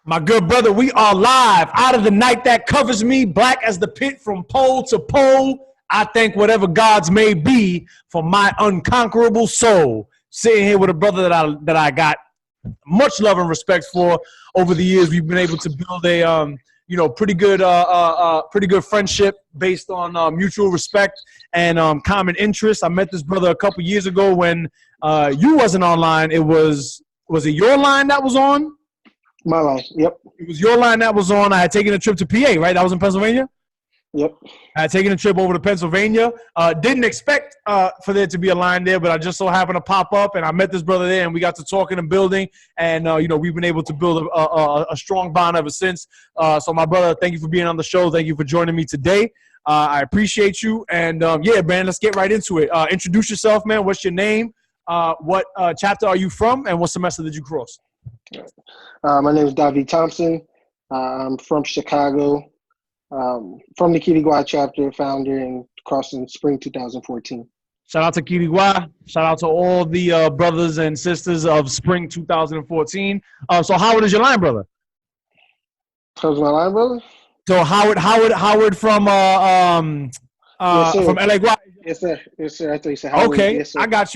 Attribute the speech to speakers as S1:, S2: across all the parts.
S1: My good brother, we are live out of the night that covers me, black as the pit from pole to pole. I thank whatever gods may be for my unconquerable soul. Sitting here with a brother that I got much love and respect for over the years. We've been able to build a pretty good friendship based on mutual respect and common interests. I met this brother a couple years ago when you wasn't online. Was it your line that was on?
S2: My line, yep.
S1: It was your line that was on. I had taken a trip to PA, right? That was in Pennsylvania?
S2: Yep.
S1: I had taken a trip over to Pennsylvania. Didn't expect for there to be a line there, but I just so happened to pop up, and I met this brother there, and we got to talking and building, and, we've been able to build a strong bond ever since. So, my brother, thank you for being on the show. Thank you for joining me today. I appreciate you, and, yeah, man, let's get right into it. Introduce yourself, man. What's your name? What chapter are you from, and what semester did you cross?
S2: My name is Dah-Vee Thompson. I'm from Chicago, from the Quiriguá chapter, founder and crossing spring 2014.
S1: Shout out to Quiriguá. Shout out to all the brothers and sisters of spring 2014. So Howard is your line brother?
S2: How's my line brother?
S1: So Howard from
S2: Yes,
S1: from LA.
S2: Yes, sir. Yes, sir. I thought you said Howard.
S1: Okay,
S2: yes,
S1: I got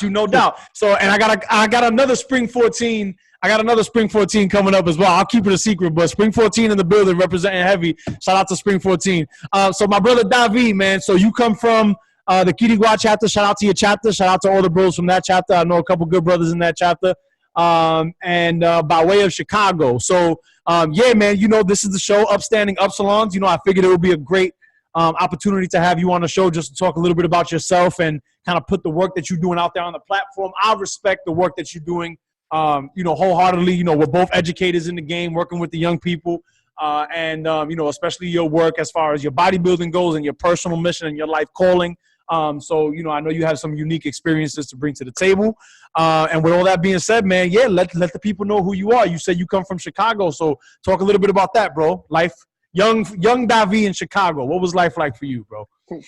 S1: you, no doubt. So, and I got another spring 14. I got another spring 14 coming up as well. I'll keep it a secret, but spring 14 in the building representing heavy. Shout out to spring 14. So my brother Dah-Vee, man. So you come from the Quiriguá chapter. Shout out to your chapter. Shout out to all the bros from that chapter. I know a couple good brothers in that chapter. And by way of Chicago. So yeah, man. This is the show Upstanding Upsilons. I figured it would be a great opportunity to have you on the show just to talk a little bit about yourself and kind of put the work that you're doing out there on the platform. I respect the work that you're doing, wholeheartedly. We're both educators in the game, working with the young people, and especially your work as far as your bodybuilding goes and your personal mission and your life calling. So, I know you have some unique experiences to bring to the table. And with all that being said, man, yeah, let the people know who you are. You said you come from Chicago, so talk a little bit about that, bro. Life. Young Dah-Vee in Chicago. What was life like for you, bro?
S2: All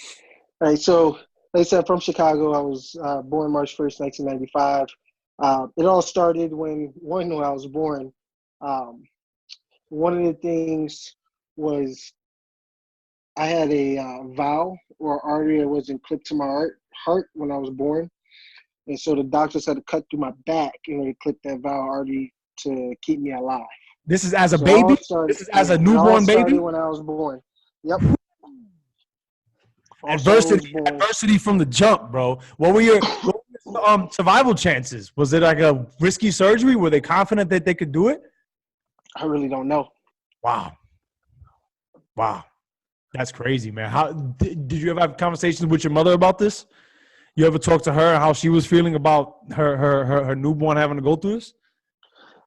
S2: right. So, like I said, from Chicago. I was born March 1st, 1995. It all started when I was born. One of the things was I had a valve or artery that wasn't clipped to my heart when I was born. And so the doctors had to cut through my back in order to clip that valve artery to keep me alive.
S1: This is as a baby? This is as a newborn baby?
S2: When I was born. Yep.
S1: Adversity from the jump, bro. What were your survival chances? Was it like a risky surgery? Were they confident that they could do it?
S2: I really don't know.
S1: Wow. That's crazy, man. How did you ever have conversations with your mother about this? You ever talk to her how she was feeling about her newborn having to go through this?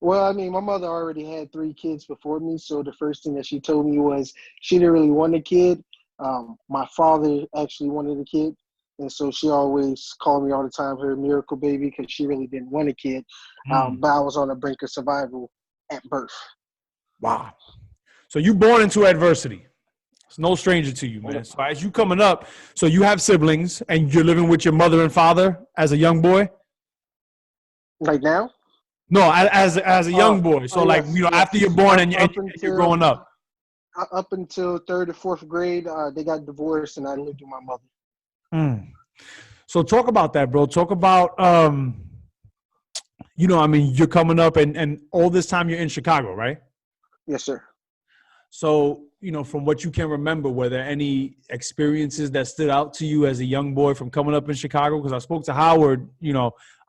S2: Well, I mean, my mother already had 3 kids before me, so the first thing that she told me was she didn't really want a kid. My father actually wanted a kid, and so she always called me all the time her miracle baby because she really didn't want a kid. But I was on the brink of survival at birth.
S1: Wow. So you born into adversity. It's no stranger to you, man. So as you coming up, so you have siblings, and you're living with your mother and father as a young boy?
S2: Right now?
S1: No, as a young boy. So, after you're born and you're growing up.
S2: Up until 3rd or 4th grade, they got divorced, and I lived with my mother.
S1: So talk about that, bro. Talk about, you're coming up, and all this time you're in Chicago, right?
S2: Yes, sir.
S1: So, from what you can remember, were there any experiences that stood out to you as a young boy from coming up in Chicago? Because I spoke to Howard,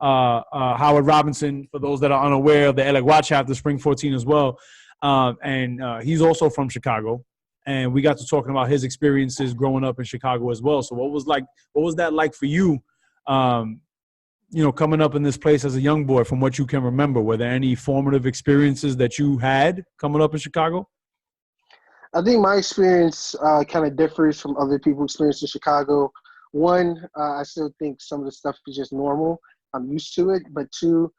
S1: Howard Robinson, for those that are unaware of the LA chapter, Spring 14 as well. And he's also from Chicago. And we got to talking about his experiences growing up in Chicago as well. So what was that like for you, coming up in this place as a young boy, from what you can remember? Were there any formative experiences that you had coming up in Chicago?
S2: I think my experience kind of differs from other people's experience in Chicago. One, I still think some of the stuff is just normal. I'm used to it. But 2,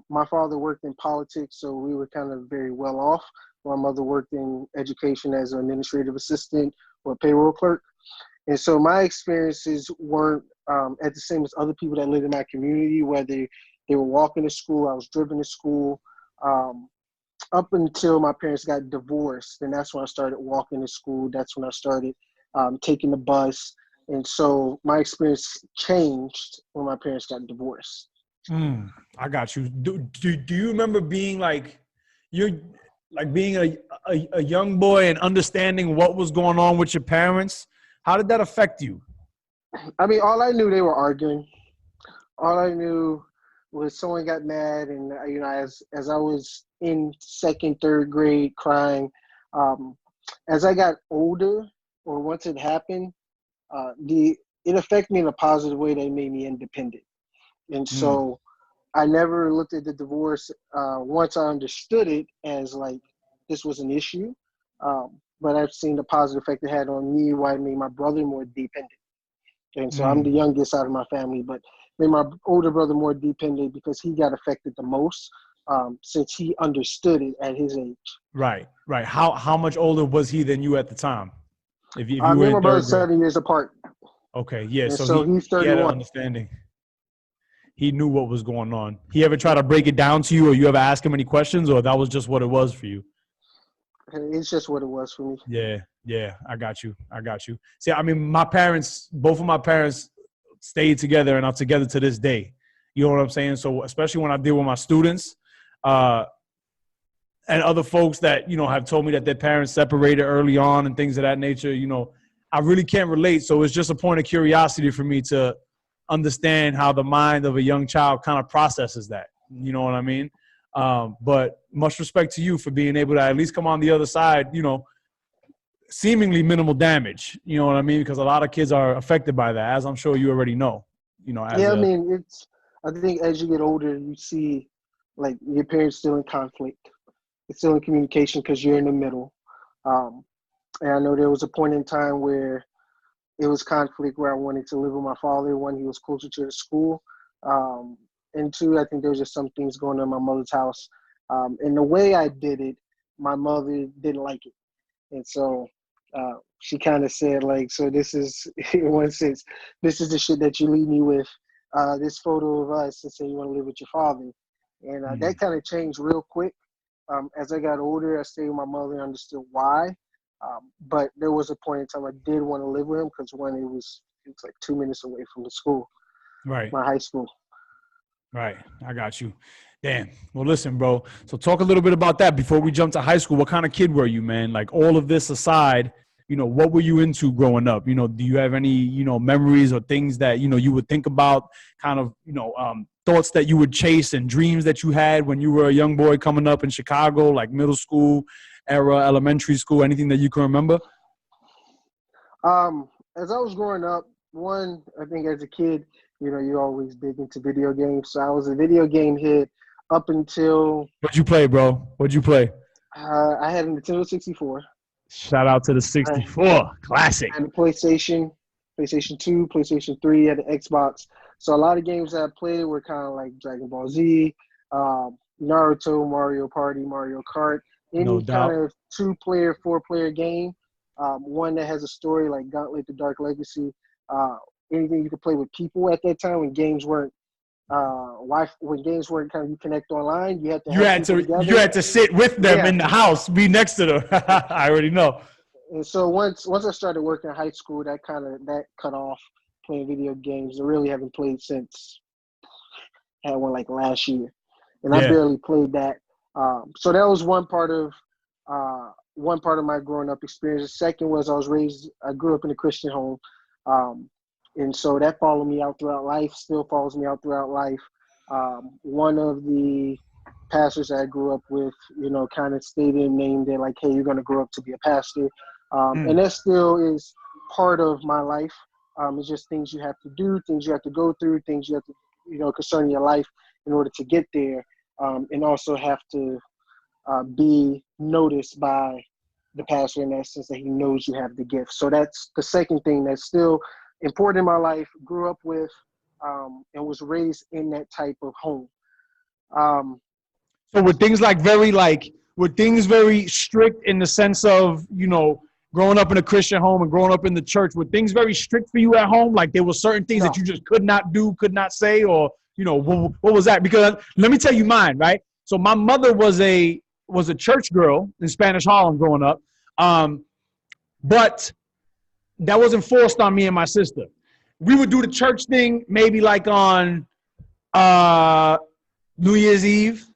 S2: my father worked in politics, so we were kind of very well off. My mother worked in education as an administrative assistant or payroll clerk. And so my experiences weren't at the same as other people that lived in my community, whether they were walking to school, I was driven to school. up until my parents got divorced, and that's when I started walking to school. That's when I started taking the bus. And so my experience changed when my parents got divorced.
S1: I got you. Do you remember being like, you're like being a young boy and understanding what was going on with your parents? How did that affect you?
S2: I mean, all I knew, they were arguing. All I knew was someone got mad, and as I was in second, third grade, crying. As I got older, or once it happened, it affected me in a positive way that made me independent. And so I never looked at the divorce once I understood it as like this was an issue. But I've seen the positive effect it had on me, why it made my brother more dependent. And so I'm the youngest out of my family, but made my older brother more dependent because he got affected the most since he understood it at his age.
S1: Right. How much older was he than you at the time? If you
S2: Me
S1: were
S2: and my
S1: in
S2: brother
S1: third grade.
S2: 7 years apart.
S1: Okay, yeah.
S2: And
S1: So
S2: so he's
S1: he had an
S2: 31.
S1: understanding. He knew what was going on. He ever try to break it down to you, or you ever ask him any questions, or that was just what it was for you?
S2: It's just what it was for me.
S1: Yeah. I got you. See, I mean, both of my parents stayed together and are together to this day. You know what I'm saying? So especially when I deal with my students, and other folks that, have told me that their parents separated early on and things of that nature, I really can't relate. So it's just a point of curiosity for me to understand how the mind of a young child kind of processes that. You know what I mean? But much respect to you for being able to at least come on the other side, seemingly minimal damage. You know what I mean? Because a lot of kids are affected by that, as I'm sure you already know.
S2: I think as you get older, you see like your parents still in conflict. It's still in communication because you're in the middle. And I know there was a point in time where it was conflict where I wanted to live with my father. One, he was closer to the school. And two, I think there was just some things going on in my mother's house. And the way I did it, my mother didn't like it. And so she kind of said, like, so this is, in one sense, this is the shit that you leave me with, this photo of us, and say you want to live with your father. And that kind of changed real quick. As I got older, I stayed with my mother and understood why. But there was a point in time I did want to live with him because when it was like 2 minutes away from the school,
S1: right,
S2: my high school.
S1: Right. I got you. Damn. Well, listen, bro. So talk a little bit about that before we jump to high school. What kind of kid were you, man? Like all of this aside, what were you into growing up? Do you have any, memories or things that, you would think about, kind of, thoughts that you would chase and dreams that you had when you were a young boy coming up in Chicago, like middle school era, elementary school, anything that you can remember?
S2: As I was growing up, one, I think as a kid, you're always big into video games. So I was a video game hit up until.
S1: What'd you play, bro? What'd you play?
S2: I had a Nintendo 64.
S1: Shout out to the 64. Classic.
S2: I had a PlayStation 2, PlayStation 3, I had an Xbox. So a lot of games that I played were kind of like Dragon Ball Z, Naruto, Mario Party, Mario Kart, any kind of 2-player, 4-player game. One that has a story like Gauntlet: The Dark Legacy. Anything you could play with people at that time when games weren't kind of you connect online, you had
S1: to sit with them in the house, be next to them. I already know.
S2: And so once I started working in high school, that cut off playing video games. I really haven't played since I had one like last year, and I barely played that. So that was one part of my growing up experience. The second was I grew up in a Christian home. And so that followed me out throughout life, still follows me out throughout life. One of the pastors I grew up with, kind of stated and named it like, hey, you're going to grow up to be a pastor. And that still is part of my life. It's just things you have to do, things you have to go through, things you have to, concerning your life in order to get there. And also have to be noticed by the pastor in that sense that he knows you have the gift. So that's the second thing that's still important in my life, grew up with, and was raised in that type of home.
S1: So were things very strict in the sense of, growing up in a Christian home and growing up in the church? Were things very strict for you at home? Like there were certain things that you just could not do, could not say, or, what was that? Because let me tell you mine, right? So my mother was a was a church girl in Spanish Harlem growing up, but that wasn't forced on me and my sister. We would do the church thing maybe like on New Year's Eve.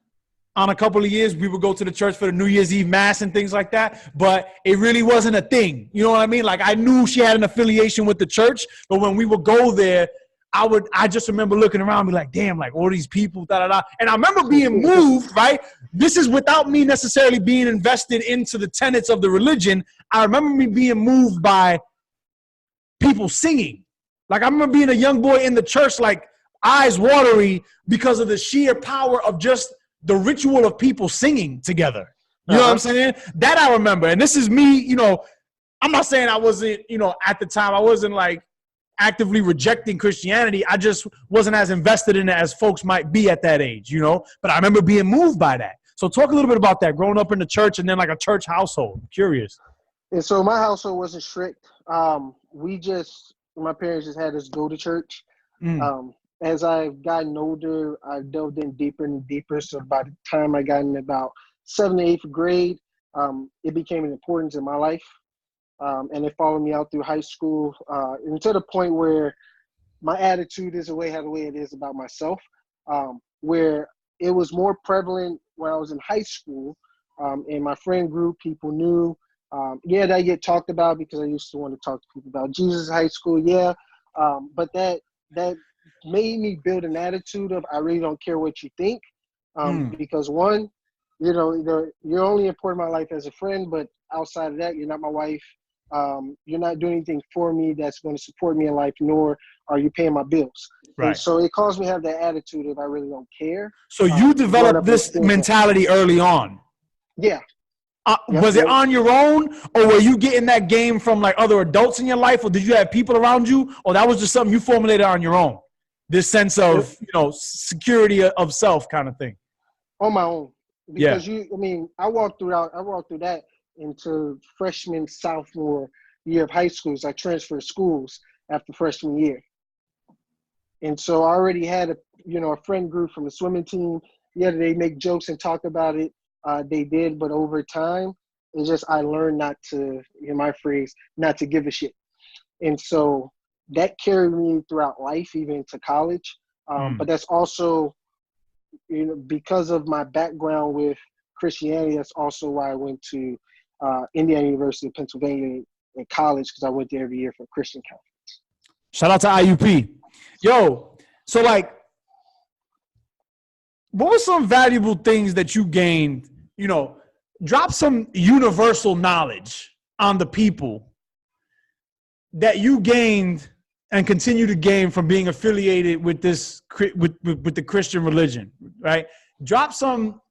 S1: On a couple of years, we would go to the church for the New Year's Eve mass and things like that, but it really wasn't a thing. You know what I mean? Like I knew she had an affiliation with the church, but when we would go there, I just remember looking around and be like, damn, like all these people, da da da. And I remember being moved, right? This is without me necessarily being invested into the tenets of the religion. I remember me being moved by people singing. Like I remember being a young boy in the church, like eyes watery because of the sheer power of just the ritual of people singing together. You know what I'm saying? That I remember. And this is me, you know, I'm not saying I wasn't, you know, at the time, I wasn't like actively rejecting Christianity. I just wasn't as invested in it as folks might be at that age, you know? But I remember being moved by that. So talk a little bit about that, growing up in the church and then like a church household. I'm curious.
S2: And so my household wasn't strict. My parents just had us go to church. As I've gotten older, I've delved in deeper and deeper. So by the time I got in about 7th or 8th grade, it became an importance in my life. And it followed me out through high school, and to the point where my attitude is the way it is about myself, where it was more prevalent when I was in high school. In my friend group, people knew. That get talked about because I used to want to talk to people about Jesus in high school. But that made me build an attitude of I really don't care what you think, because one, you know, you're only important in my life as a friend, but outside of that, you're not my wife. You're not doing anything for me that's going to support me in life, nor are you paying my bills. Right. And so it caused me to have that attitude of I really don't care.
S1: So you developed this mentality early on.
S2: Yeah.
S1: Was it on your own, or were you getting that game from like other adults in your life, or did you have people around you, or that was just something you formulated on your own? This sense of, you know, security of self kind of thing.
S2: On my own. Because I walked through that into freshman, sophomore year of high school. So I transferred schools after freshman year. And so I already had a friend group from the swimming team. Yeah, they make jokes and talk about it. They did, but over time, it's just I learned not to, in my phrase, not to give a shit. And so that carried me throughout life, even into college. But that's also, you know, because of my background with Christianity, that's also why I went to Indiana University of Pennsylvania in college, because I went there every year for a Christian conference.
S1: Shout out to IUP. Yo, so like, what were some valuable things that you gained? You know, drop some universal knowledge on the people that you gained and continue to gain from being affiliated with this with the Christian religion, right? Drop some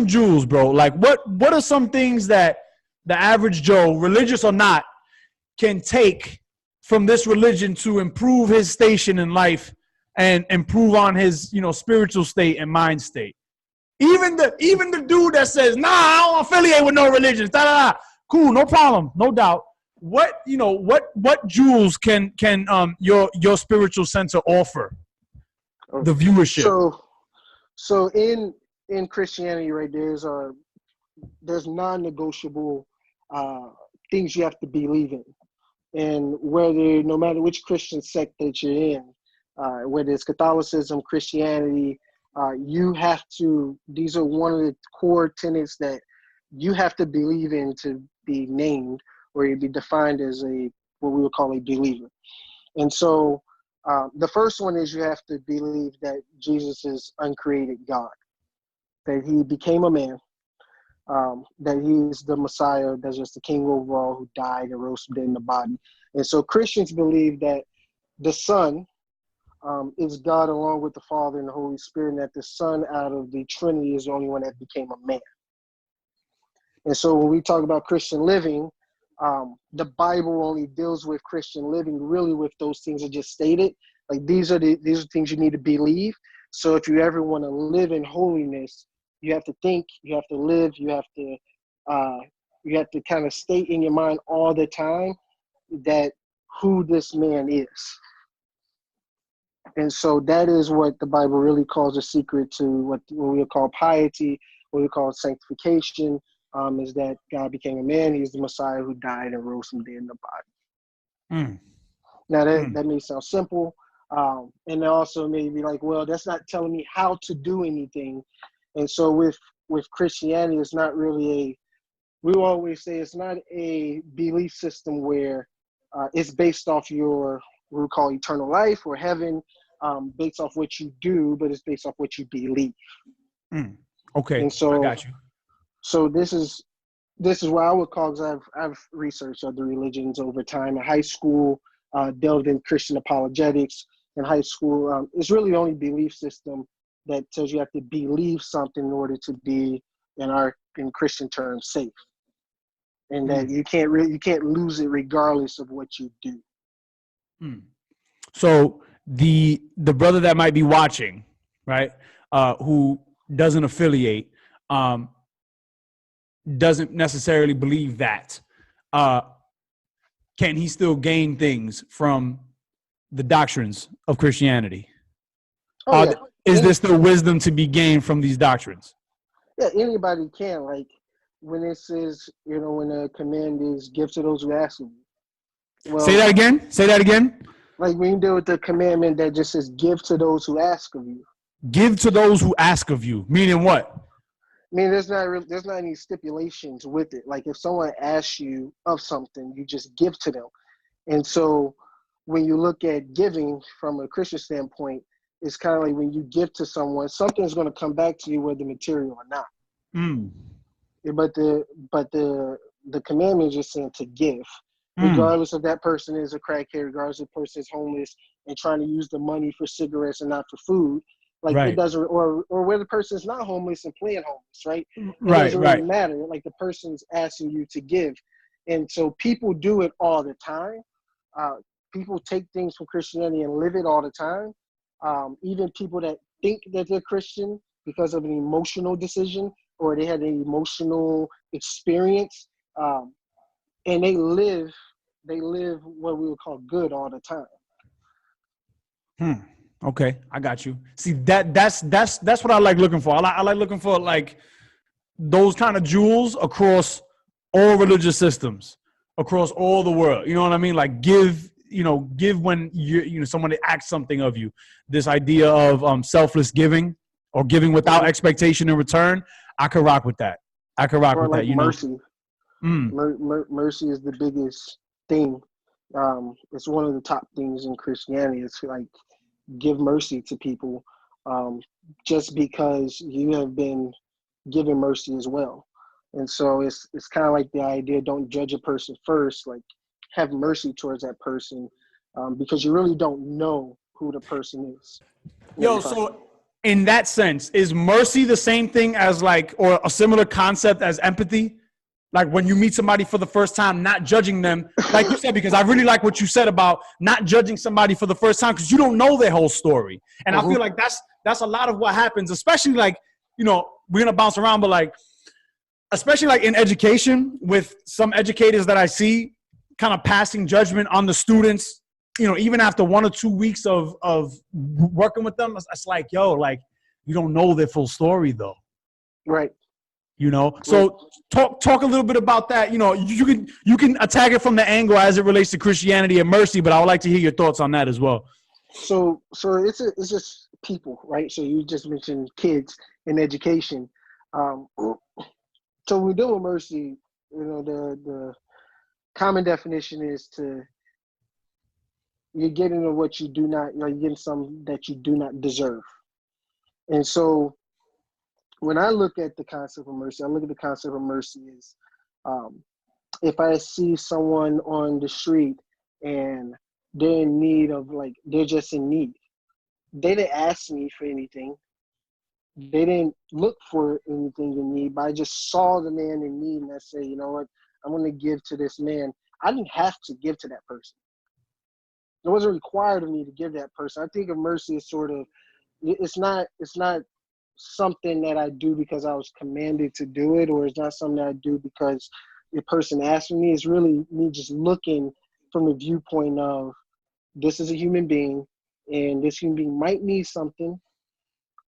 S1: jewels, bro. Like what are some things that the average Joe, religious or not, can take from this religion to improve his station in life and improve on his, you know, spiritual state and mind state? Even the dude that says, nah, I don't affiliate with no religion. Cool, no problem, no doubt. What jewels can your spiritual center offer the viewership?
S2: So in Christianity, right, there's non-negotiable things you have to believe in, and no matter which Christian sect that you're in, whether it's Catholicism, Christianity, these are one of the core tenets that you have to believe in to be named or you be defined as what we would call a believer. And so the first one is you have to believe that Jesus is uncreated God, that he became a man, that he's the Messiah, that's just the King overall who died and rose from dead in the body. And so Christians believe that the Son is God along with the Father and the Holy Spirit, and that the Son out of the Trinity is the only one that became a man. And so when we talk about Christian living, the Bible only deals with Christian living really with those things I just stated. Like these are things you need to believe. So if you ever want to live in holiness, you have to think, you have to live, you have to kind of state in your mind all the time that who this man is. And so that is what the Bible really calls a secret to what we call piety, what we call sanctification, is that God became a man. He's the Messiah who died and rose from dead in the body.
S1: Mm.
S2: Now that may sound simple, and also maybe like, well, that's not telling me how to do anything. And so with Christianity, it's not really we always say it's not a belief system where it's based off what we call eternal life or heaven, based off what you do, but it's based off what you believe.
S1: Mm. Okay,
S2: And so
S1: I got you.
S2: So this is what I would call, because I've researched other religions over time. In high school, delved in Christian apologetics. In high school, it's really the only belief system that tells you have to believe something in order to be, in Christian terms, safe, and that you can't lose it regardless of what you do.
S1: Mm. So the brother that might be watching, right, who doesn't affiliate, doesn't necessarily believe that, can he still gain things from the doctrines of Christianity?
S2: Oh yeah,
S1: Is there still wisdom to be gained from these doctrines?
S2: yeah. Anybody can. Like when it says, when the command is give to those who ask of you. Well,
S1: Say that again. Say that again.
S2: like when you deal with the commandment that just says give to those who ask of you.
S1: Give to those who ask of you. Meaning what?
S2: I mean, there's not any stipulations with it. Like if someone asks you of something, you just give to them. And so when you look at giving from a Christian standpoint, it's kind of like when you give to someone, something's going to come back to you, whether material or not.
S1: Mm.
S2: But the commandment is just saying to give,
S1: Mm.
S2: regardless if that person is a crackhead, regardless if the person is homeless and trying to use the money for cigarettes and not for food. Like
S1: Right.
S2: it doesn't, or where the person is not homeless and playing homeless, right? It
S1: Right.
S2: doesn't really matter. Like the person's asking you to give, and so people do it all the time. People take things from Christianity and live it all the time. Even people that think that they're Christian because of an emotional decision or they had an emotional experience, and they live what we would call good all the time.
S1: Okay, I got you. See, that's what I like looking for. I like looking for like those kind of jewels across all religious systems, across all the world. You know what I mean? Like give when someone asks something of you. This idea of selfless giving or giving without expectation in return. I could rock with that.
S2: Or like mercy.
S1: Mm.
S2: Mercy is the biggest thing. It's one of the top things in Christianity. It's like give mercy to people, just because you have been given mercy as well. And so it's kind of like the idea: don't judge a person first. Like have mercy towards that person, because you really don't know who the person is.
S1: Yo, so in that sense, is mercy the same thing as or a similar concept as empathy? Like when you meet somebody for the first time, not judging them, like you said, because I really like what you said about not judging somebody for the first time because you don't know their whole story. And I feel like that's a lot of what happens, especially we're gonna bounce around, but especially in education with some educators that I see kind of passing judgment on the students, even after 1 or 2 weeks of working with them, it's like, yo, you don't know their full story though.
S2: Right.
S1: So talk a little bit about that. You can attack it from the angle as it relates to Christianity and mercy, but I would like to hear your thoughts on that as well.
S2: So it's just people, right? So you just mentioned kids in education. So when we deal with mercy, the common definition is you're getting what you do not, you're getting something that you do not deserve. And so when I look at the concept of mercy, I look at the concept of mercy is, if I see someone on the street and they're in need of, they're just in need. They didn't ask me for anything. They didn't look for anything in need, but I just saw the man in need and I say, you know what, I'm going to give to this man. I didn't have to give to that person. It wasn't required of me to give that person. I think of mercy as sort of, it's not something that I do because I was commanded to do it, or it's not something that I do because the person asked me. It's really me just looking from the viewpoint of this is a human being, and this human being might need something,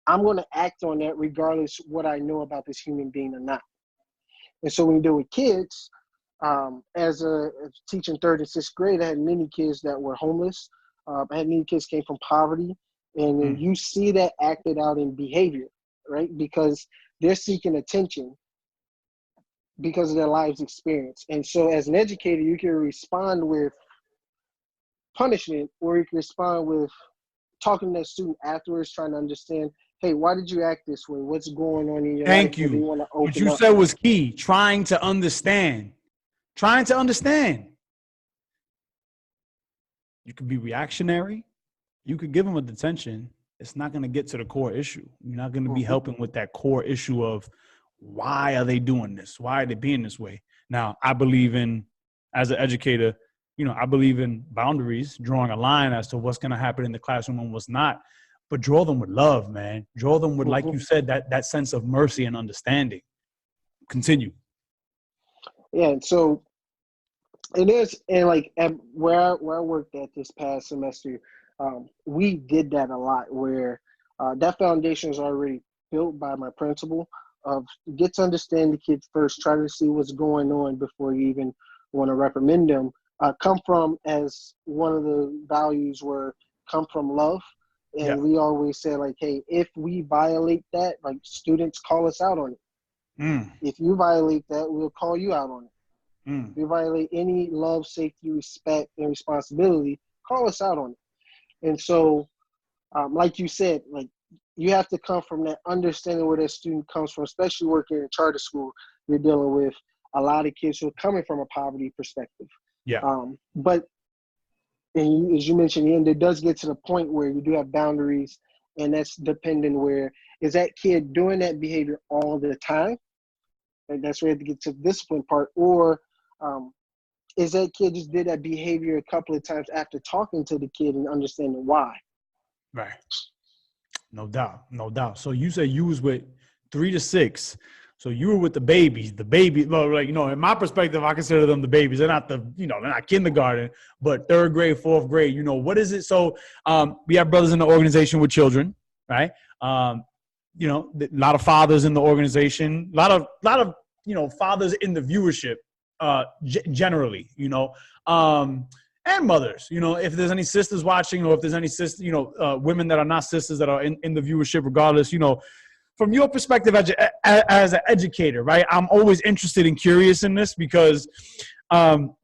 S2: I'm going to act on that regardless what I know about this human being or not. And so when you deal with kids, as a teaching third and sixth grade, I had many kids that were homeless. I had many kids came from poverty, and then you see that acted out in behavior, right? Because they're seeking attention because of their lives experience. And so as an educator, you can respond with punishment, or you can respond with talking to that student afterwards, trying to understand, hey, why did you act this way? What's going on in your life?
S1: Thank you.
S2: Do you want to open
S1: What you
S2: up?
S1: said was key. Trying to understand. Trying to understand. You could be reactionary. You could give them a detention. It's not going to get to the core issue. You're not going to be helping with that core issue of why are they doing this? Why are they being this way? Now, I believe in, as an educator, you know, I believe in boundaries, drawing a line as to what's going to happen in the classroom and what's not. But draw them with love, man. Draw them with, like you said, that sense of mercy and understanding. Continue.
S2: Yeah, and so it is, and like where I worked at this past semester, we did that a lot, where that foundation is already built by my principal of get to understand the kids first, try to see what's going on before you even want to reprimand them. Come from, as one of the values were, come from love. And we always say, like, hey, if we violate that, like, students call us out on it. If you violate that, we'll call you out on it. If you violate any love, safety, respect, and responsibility, call us out on it. And so, like you said, like, you have to come from that understanding where that student comes from, especially working in a charter school. You're dealing with a lot of kids who are coming from a poverty perspective. But and as you mentioned, Ian, it does get to the point where you do have boundaries, and that's dependent where is that kid doing that behavior all the time? And that's where you have to get to the discipline part. Or is that kid just did that behavior a couple of times after talking to the kid and understanding why?
S1: Right. No doubt. No doubt. So you said you was with 3 to 6. So you were with the babies, well, like, you know, in my perspective, I consider them the babies. They're not they're not kindergarten, but 3rd grade, 4th grade, you know, what is it? So we have brothers in the organization with children, right? You know, a lot of fathers in the organization, a lot of, you know, fathers in the viewership, generally, you know, and mothers, you know, if there's any sisters watching, or if there's any sisters, you know, women that are not sisters that are in the viewership, regardless, you know, from your perspective as an educator, right? I'm always interested and curious in this because now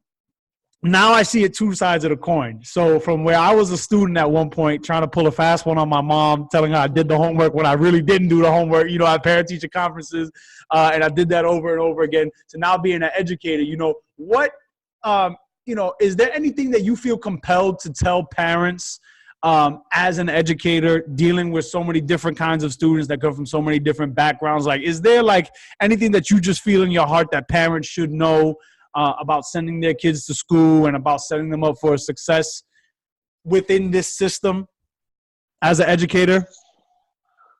S1: I see it 2 sides of the coin. So from where I was a student at one point, trying to pull a fast one on my mom, telling her I did the homework when I really didn't do the homework, you know, at parent-teacher conferences, and I did that over and over again. So now being an educator, you know, what, you know, is there anything that you feel compelled to tell parents as an educator dealing with so many different kinds of students that come from so many different backgrounds? Like, is there like anything that you just feel in your heart that parents should know about sending their kids to school and about setting them up for success within this system as an educator?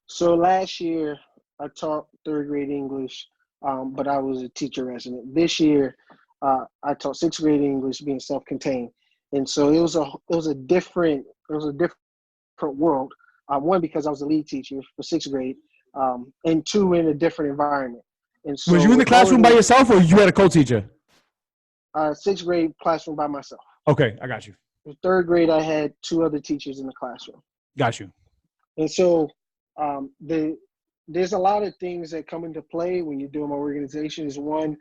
S2: So last year I taught 3rd grade English, but I was a teacher resident. This year I taught 6th grade English, being self-contained. And so it was a different world. One, because I was a lead teacher for 6th grade, and 2, in a different environment. And so
S1: was you in the classroom by yourself, or you had a co-teacher?
S2: 6th grade classroom by myself.
S1: Okay, I got you.
S2: In 3rd grade, I had 2 other teachers in the classroom.
S1: Got you.
S2: And so there's a lot of things that come into play when you're doing my organization. Is one,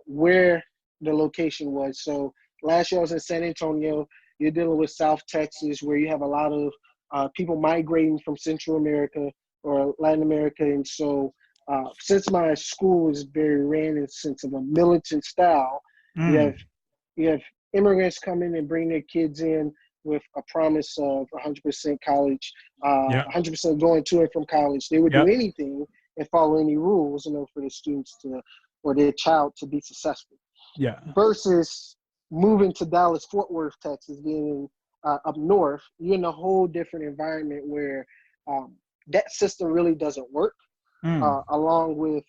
S2: where the location was. So last year I was in San Antonio. You're dealing with South Texas, where you have a lot of people migrating from Central America or Latin America. And so since my school is very ran in a sense of a militant style, you have immigrants come in and bring their kids in with a promise of 100% college, 100% going to and from college. They would do anything and follow any rules in order for their students to, or their child to be successful. Versus moving to Dallas, Fort Worth, Texas, being up north, you're in a whole different environment where that system really doesn't work. Along with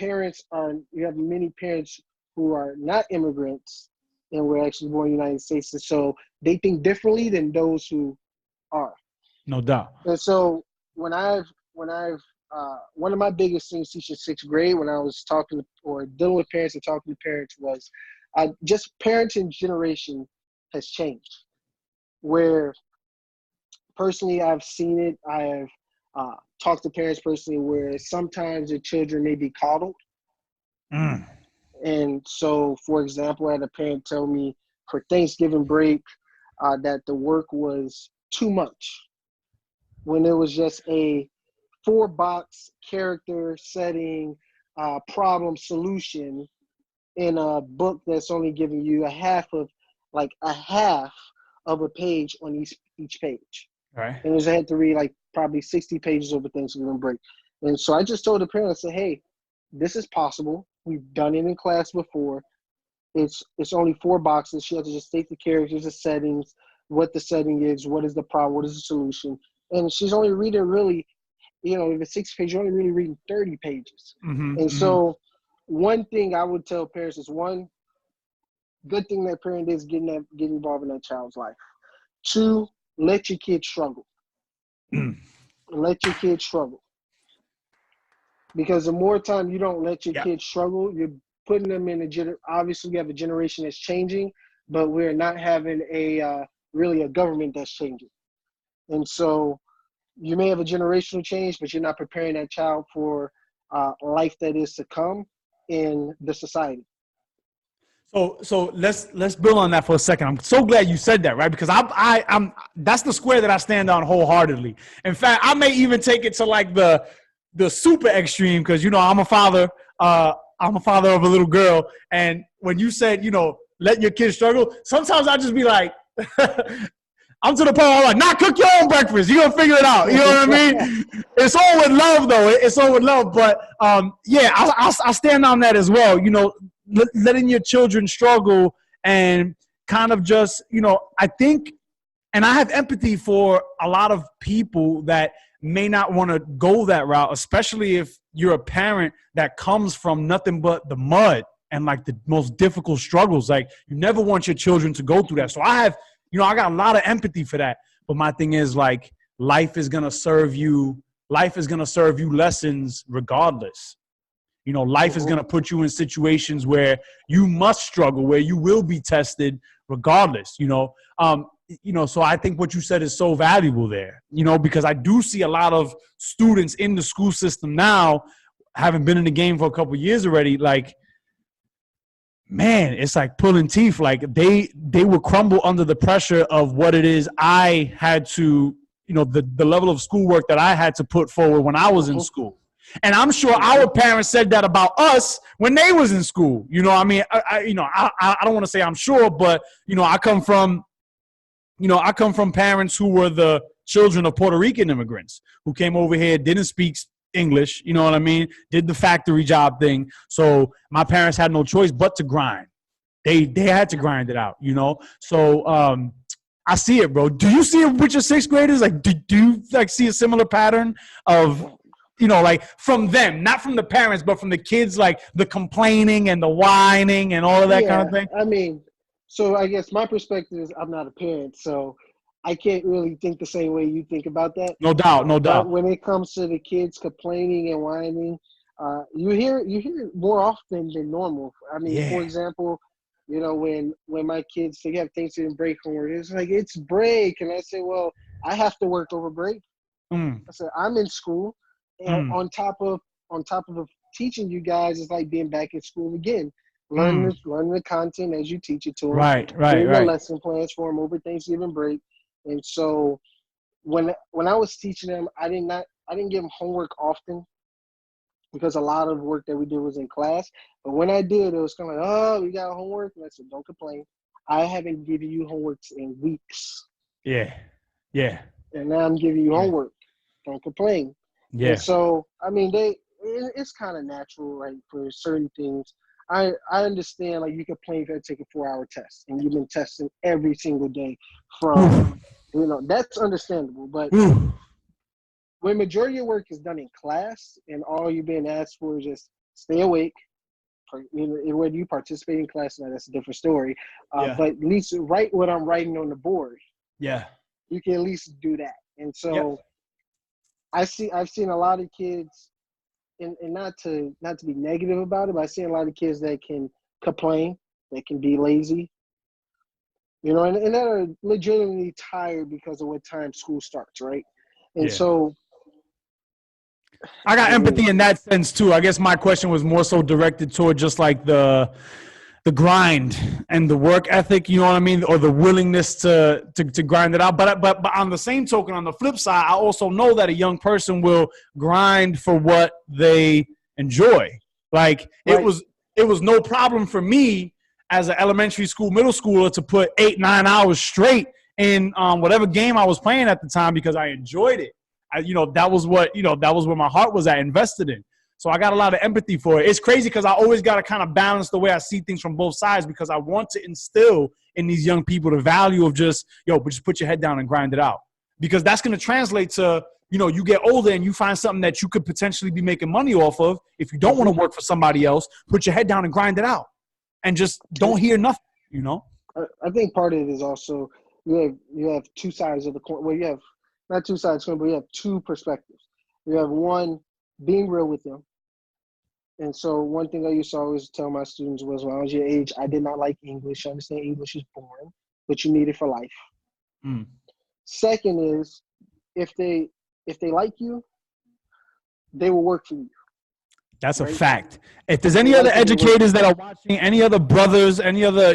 S2: you have many parents who are not immigrants and were actually born in the United States. And so they think differently than those who are.
S1: No doubt.
S2: And so when I've one of my biggest things teaching sixth grade when I was talking or dealing with parents and talking to parents was just parenting generation has changed. Where personally I've seen it, I have talked to parents personally where sometimes the children may be coddled. And so, for example, I had a parent tell me for Thanksgiving break that the work was too much when it was just a 4-box character setting problem solution in a book that's only giving you a half of a page on each page.
S1: Right.
S2: And I had to read like probably 60 pages over Thanksgiving break. And so I just told the parent, I said, hey, this is possible. We've done it in class before. It's only 4 boxes. She has to just state the characters, the settings, what the setting is, what is the problem, what is the solution. And she's only reading really, if it's 6 pages, you're only really reading 30 pages. So one thing I would tell parents is, one, good thing that parent is get involved in that child's life. 2, let your kids struggle. Let your kids struggle. Because the more time you don't let your kids struggle, you're putting them in obviously we have a generation that's changing, but we're not having really a government that's changing. And so you may have a generational change, but you're not preparing that child for life that is to come in the society.
S1: So let's build on that for a second. I'm so glad you said that, right? Because I'm that's the square that I stand on wholeheartedly. In fact, I may even take it to like the super extreme because I'm a father. I'm a father of a little girl, and when you said let your kids struggle, sometimes I just be like, I'm to the point where I'm like, nah, cook your own breakfast. You're gonna figure it out. You know what I mean? It's all with love, though. It's all with love. But I stand on that as well. Letting your children struggle and kind of just, I think, and I have empathy for a lot of people that may not want to go that route, especially if you're a parent that comes from nothing but the mud and like the most difficult struggles. Like you never want your children to go through that. So I have, I got a lot of empathy for that. But my thing is like, life is going to serve you lessons regardless. Life is going to put you in situations where you must struggle, where you will be tested regardless, so I think what you said is so valuable there, because I do see a lot of students in the school system now, having been in the game for a couple of years already, like, man, it's like pulling teeth. Like they would crumble under the pressure of what it is I had to, the level of schoolwork that I had to put forward when I was in school. And I'm sure our parents said that about us when they was in school. I mean, I don't want to say I'm sure, but, I come from parents who were the children of Puerto Rican immigrants who came over here, didn't speak English, you know what I mean? Did the factory job thing. So my parents had no choice but to grind. They had to grind it out, So I see it, bro. Do you see it with your 6th graders? Like, do you like see a similar pattern of, like from them, not from the parents, but from the kids, like the complaining and the whining and all of that kind of thing?
S2: I mean, so I guess my perspective is I'm not a parent, so I can't really think the same way you think about that.
S1: No doubt.
S2: But when it comes to the kids complaining and whining, you hear it more often than normal. I mean, for example, when my kids, they have Thanksgiving break homework, it's like, it's break. And I say, well, I have to work over break. I said, I'm in school. And on top of teaching you guys, it's like being back in school again. Learn the content as you teach it to them.
S1: Right.
S2: The lesson plans for them over Thanksgiving break. And so when I was teaching them, I didn't give them homework often because a lot of work that we did was in class. But when I did, it was kind of like, oh, we got homework. And I said, don't complain. I haven't given you homework in weeks. Yeah. And now I'm giving you homework. Don't complain. Yeah. And so, I mean, it's kind of natural, like for certain things. I understand, like you complain if you take a 4-hour test and you've been testing every single day from, that's understandable. But when majority of work is done in class and all you're being asked for is just stay awake, whether you participate in class or not, that's a different story. But at least write what I'm writing on the board. Yeah. You can at least do that. And so I've seen a lot of kids, and not to be negative about it, but I've seen a lot of kids that can complain, that can be lazy, you know, and that are legitimately tired because of what time school starts, right? And
S1: Yeah.
S2: so
S1: I got
S2: it
S1: empathy
S2: is.
S1: in that sense too. I guess my question was more so directed toward just like the grind and the work ethic, you know what I mean, or the willingness to grind it out. But on the same token, on the flip side, I also know that a young person will grind for what they enjoy. Like
S2: Right.
S1: it was no problem for me as an elementary school, middle schooler to put 8, 9 hours straight in whatever game I was playing at the time because I enjoyed it. That was what, that was where my heart was at, invested in. So I got a lot of empathy for it. It's crazy because I always got to kind of balance the way I see things from both sides because I want to instill in these young people the value of just put your head down and grind it out. Because that's going to translate to, you get older and you find something that you could potentially be making money off of. If you don't want to work for somebody else, put your head down and grind it out and just don't hear nothing.
S2: I think part of it is also you have two sides of the coin. Well, you have not two sides of the coin, but you have two perspectives. You have one, being real with them. And so one thing I used to always tell my students was when I was your age, I did not like English. I understand English is boring, but you need it for life.
S1: Mm.
S2: Second is if they like you, they will work for you.
S1: That's a
S2: Right?
S1: fact. If there's
S2: If they
S1: any other
S2: like you, they work for
S1: educators
S2: you.
S1: that are watching, any other brothers, any other,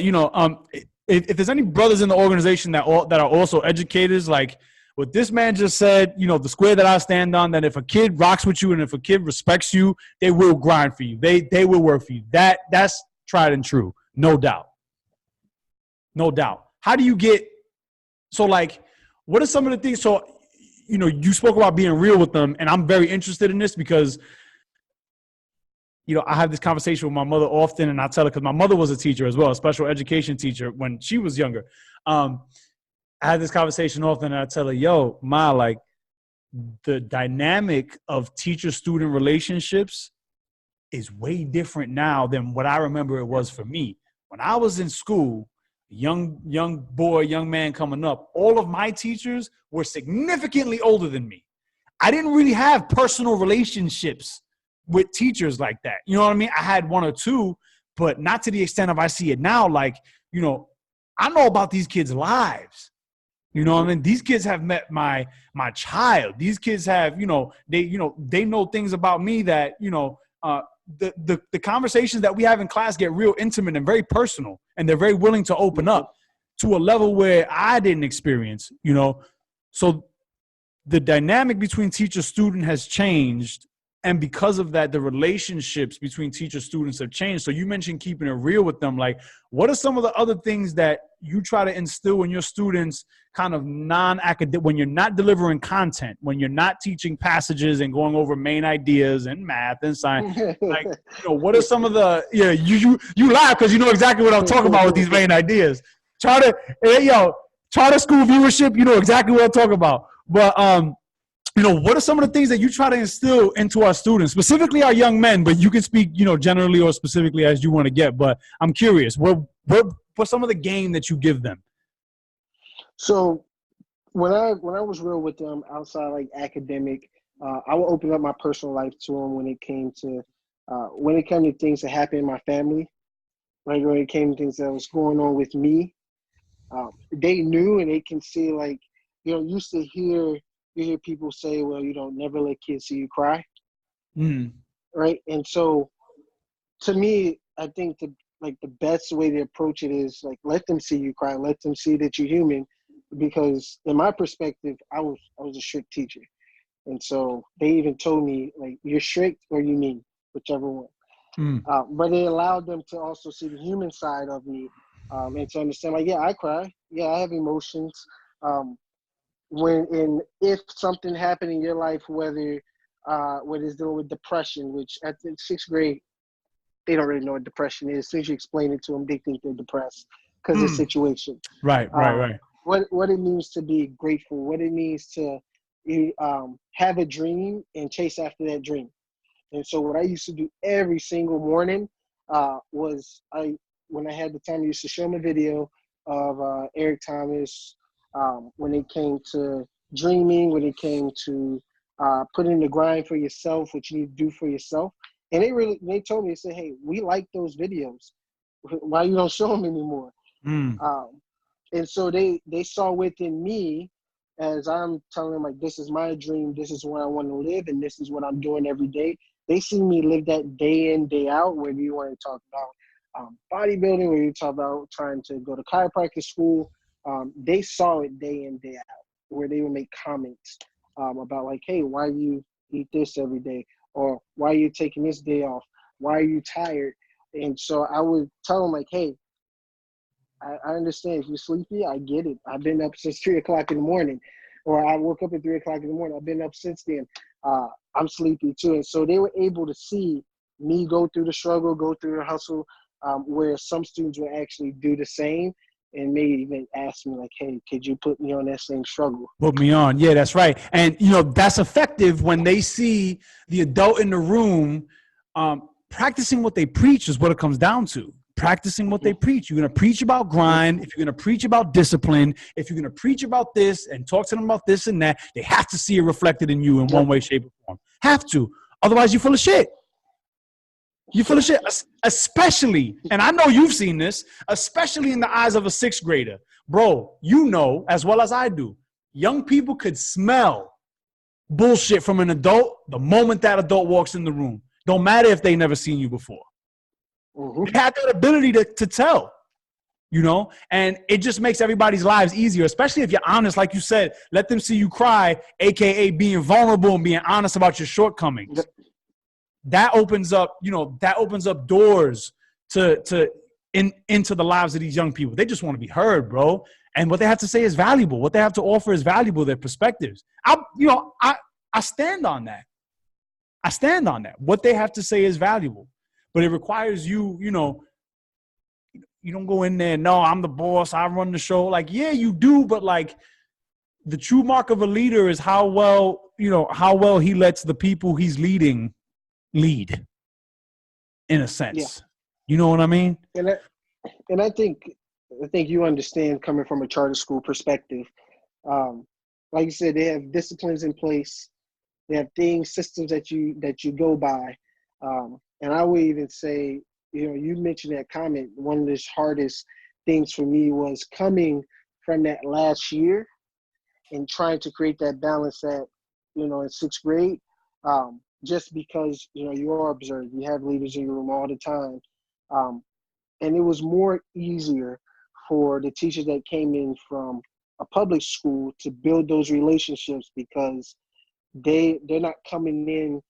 S1: if there's any brothers in the organization that are also educators, like what this man just said, the square that I stand on, that if a kid rocks with you and if a kid respects you, they will grind for you. They will work for you. That's tried and true, no doubt, no doubt. How do you get so like? What are some of the things? So you spoke about being real with them, and I'm very interested in this because I have this conversation with my mother often, and I tell her because my mother was a teacher as well, a special education teacher when she was younger. I had this conversation often, and I tell her, "Yo, Ma, like the dynamic of teacher-student relationships is way different now than what I remember it was for me when I was in school." Young boy, young man coming up, all of my teachers were significantly older than me. I didn't really have personal relationships with teachers like that. You know what I mean? I had one or two, but not to the extent of I see it now. Like, I know about these kids' lives. You know what I mean? These kids have met my child. These kids have, they know things about me that, the conversations that we have in class get real intimate and very personal, and they're very willing to open up to a level where I didn't experience, So the dynamic between teacher student has changed, and because of that the relationships between teacher students have changed. So you mentioned keeping it real with them. Like, what are some of the other things that you try to instill in your students, kind of non-academic, when you're not delivering content, when you're not teaching passages and going over main ideas and math and science? Like, what are some of the you laugh because you know exactly what I'm talking about with these main ideas. Charter school viewership, you know exactly what I'm talking about. But what are some of the things that you try to instill into our students, specifically our young men? But you can speak, generally or specifically as you want to get. But I'm curious, what's some of the game that you give them?
S2: So when I was real with them outside like academic, I would open up my personal life to them when it came to things that happened in my family, like when it came to things that was going on with me. They knew and they can see, like, used to hear people say, well, never let kids see you cry.
S1: Mm.
S2: Right. And so to me, I think the best way to approach it is like, let them see you cry, let them see that you're human, because in my perspective, I was a strict teacher. And so they even told me, like, you're strict or you mean, whichever one.
S1: Mm.
S2: But it allowed them to also see the human side of me, and to understand, like, yeah, I cry. Yeah, I have emotions. If something happened in your life, whether what is dealing with depression, which at the 6th grade, they don't really know what depression is. As soon as you explain it to them, they think they're depressed because of the situation.
S1: Right.
S2: What it means to be grateful, what it means to have a dream and chase after that dream. And so what I used to do every single morning was when I had the time, I used to show them a video of Eric Thomas when it came to dreaming, when it came to put in the grind for yourself, what you need to do for yourself. And they told me, they said, hey, we like those videos. Why you don't show them anymore? And so they saw within me, as I'm telling them, like, this is my dream, this is where I want to live, and this is what I'm doing every day. They see me live that day in, day out, whether you want to talk about bodybuilding, whether you talk about trying to go to chiropractic school. They saw it day in, day out, where they would make comments about, like, hey, why do you eat this every day? Or why are you taking this day off? Why are you tired? And so I would tell them, like, hey, I understand if you're sleepy, I get it. I've been up since 3 o'clock in the morning, or I woke up at 3 o'clock in the morning. I've been up since then. I'm sleepy too. And so they were able to see me go through the struggle, go through the hustle, where some students would actually do the same and maybe even ask me, like, hey, could you put me on that same struggle?
S1: Put me on. Yeah, that's right. And, that's effective when they see the adult in the room practicing what they preach is what it comes down to. Practicing what they preach. You're going to preach about grind. If you're going to preach about discipline, if you're going to preach about this and talk to them about this and that, they have to see it reflected in you in one way, shape, or form. Have to. Otherwise, you're full of shit. You're full of shit. Especially, and I know you've seen this, especially in the eyes of a sixth grader. Bro, you know as well as I do, young people could smell bullshit from an adult the moment that adult walks in the room. Don't matter if they never seen you before. They have that ability to tell, and it just makes everybody's lives easier, especially if you're honest. Like you said, let them see you cry, AKA being vulnerable and being honest about your shortcomings. That opens up, doors into the lives of these young people. They just want to be heard, bro. And what they have to say is valuable. What they have to offer is valuable, their perspectives. I stand on that. I stand on that. What they have to say is valuable. But it requires you don't go in there, no, I'm the boss, I run the show. Like, yeah, you do, but like the true mark of a leader is how well he lets the people he's leading lead, in a sense. Yeah. You know what I mean?
S2: And I think you understand, coming from a charter school perspective. Like you said, they have disciplines in place. They have systems that you go by. And I would even say, you mentioned that comment. One of the hardest things for me was coming from that last year and trying to create that balance in sixth grade, just because, you are observed. You have leaders in your room all the time. And it was more easier for the teachers that came in from a public school to build those relationships, because they're not coming in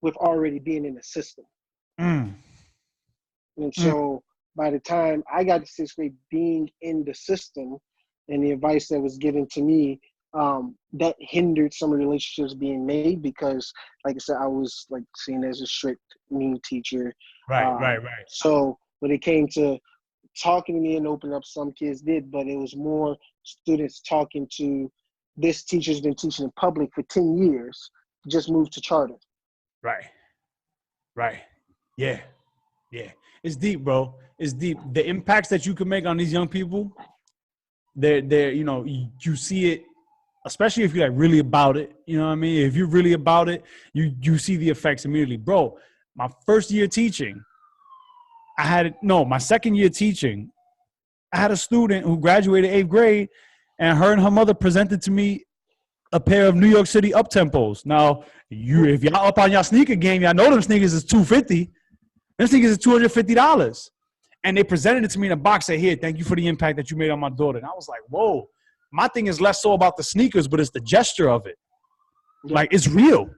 S2: with already being in the system. And so by the time I got to sixth grade, being in the system and the advice that was given to me, that hindered some of the relationships being made, because, like I said, I was like seen as a strict, mean teacher.
S1: Right.
S2: So when it came to talking to me and opening up, some kids did, but it was more students talking to this teacher's been teaching in public for 10 years, just moved to charter.
S1: Right. Yeah. It's deep, bro. It's deep. The impacts that you can make on these young people, they're you see it, especially if you're like really about it. You know what I mean? If you're really about it, you see the effects immediately. Bro, my first year teaching, my second year teaching, I had a student who graduated 8th grade, and her mother presented to me a pair of New York City up-tempos. Now, if y'all up on y'all sneaker game, y'all know them sneakers is $250. Them sneakers is $250. And they presented it to me in a box, said, here, thank you for the impact that you made on my daughter. And I was like, whoa, my thing is less so about the sneakers, but it's the gesture of it. Yeah. Like, it's real.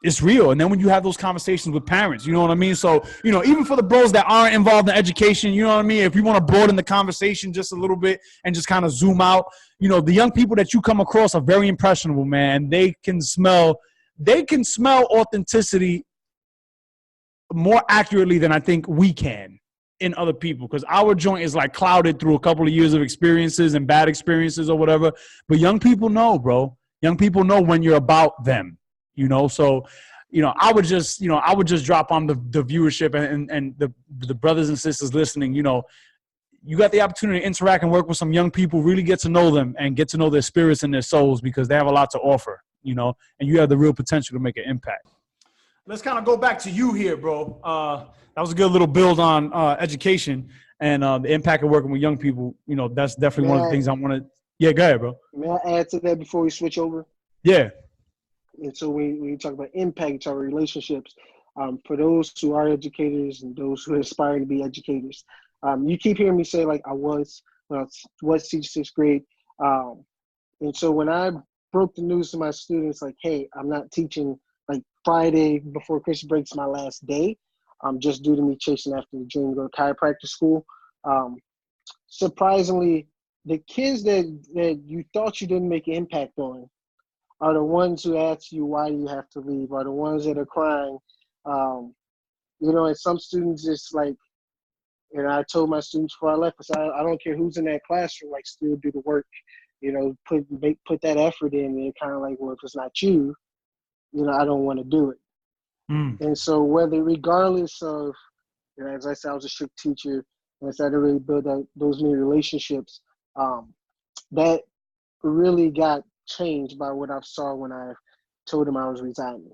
S1: It's real. And then when you have those conversations with parents, you know what I mean? So, even for the bros that aren't involved in education, you know what I mean? If you want to broaden the conversation just a little bit and just kind of zoom out, the young people that you come across are very impressionable, man. They can smell authenticity more accurately than I think we can in other people, because our joint is like clouded through a couple of years of experiences and bad experiences or whatever. But young people know, bro. Young people know when you're about them. So, I would just drop on the viewership and the brothers and sisters listening, you got the opportunity to interact and work with some young people, really get to know them and get to know their spirits and their souls, because they have a lot to offer. you know, and you have the real potential to make an impact. Let's kind of go back to you here, bro. That was a good little build on education and the impact of working with young people. You know, that's definitely one of the things I want to. Yeah, go ahead, bro.
S2: May I add to that before we switch over?
S1: Yeah.
S2: And so when you talk about impact to our relationships, for those who are educators and those who aspire to be educators, you keep hearing me say like I was teaching sixth grade. And so when I broke the news to my students, like, hey, I'm not teaching, like Friday before Christmas break's my last day, just due to me chasing after the dream to go to chiropractic school. Surprisingly, the kids that you thought you didn't make an impact on are the ones who ask you why you have to leave, are the ones that are crying. You know, and some students just like, and I told my students before I left, I said, I don't care who's in that classroom, like still do the work, you know, put that effort in. And they're kind of like, well, if it's not you, you know, I don't want to do it. And so regardless of, you know, as I said, I was a strict teacher, and I started to really build those new relationships. That really got changed by what I saw when I told him I was resigning.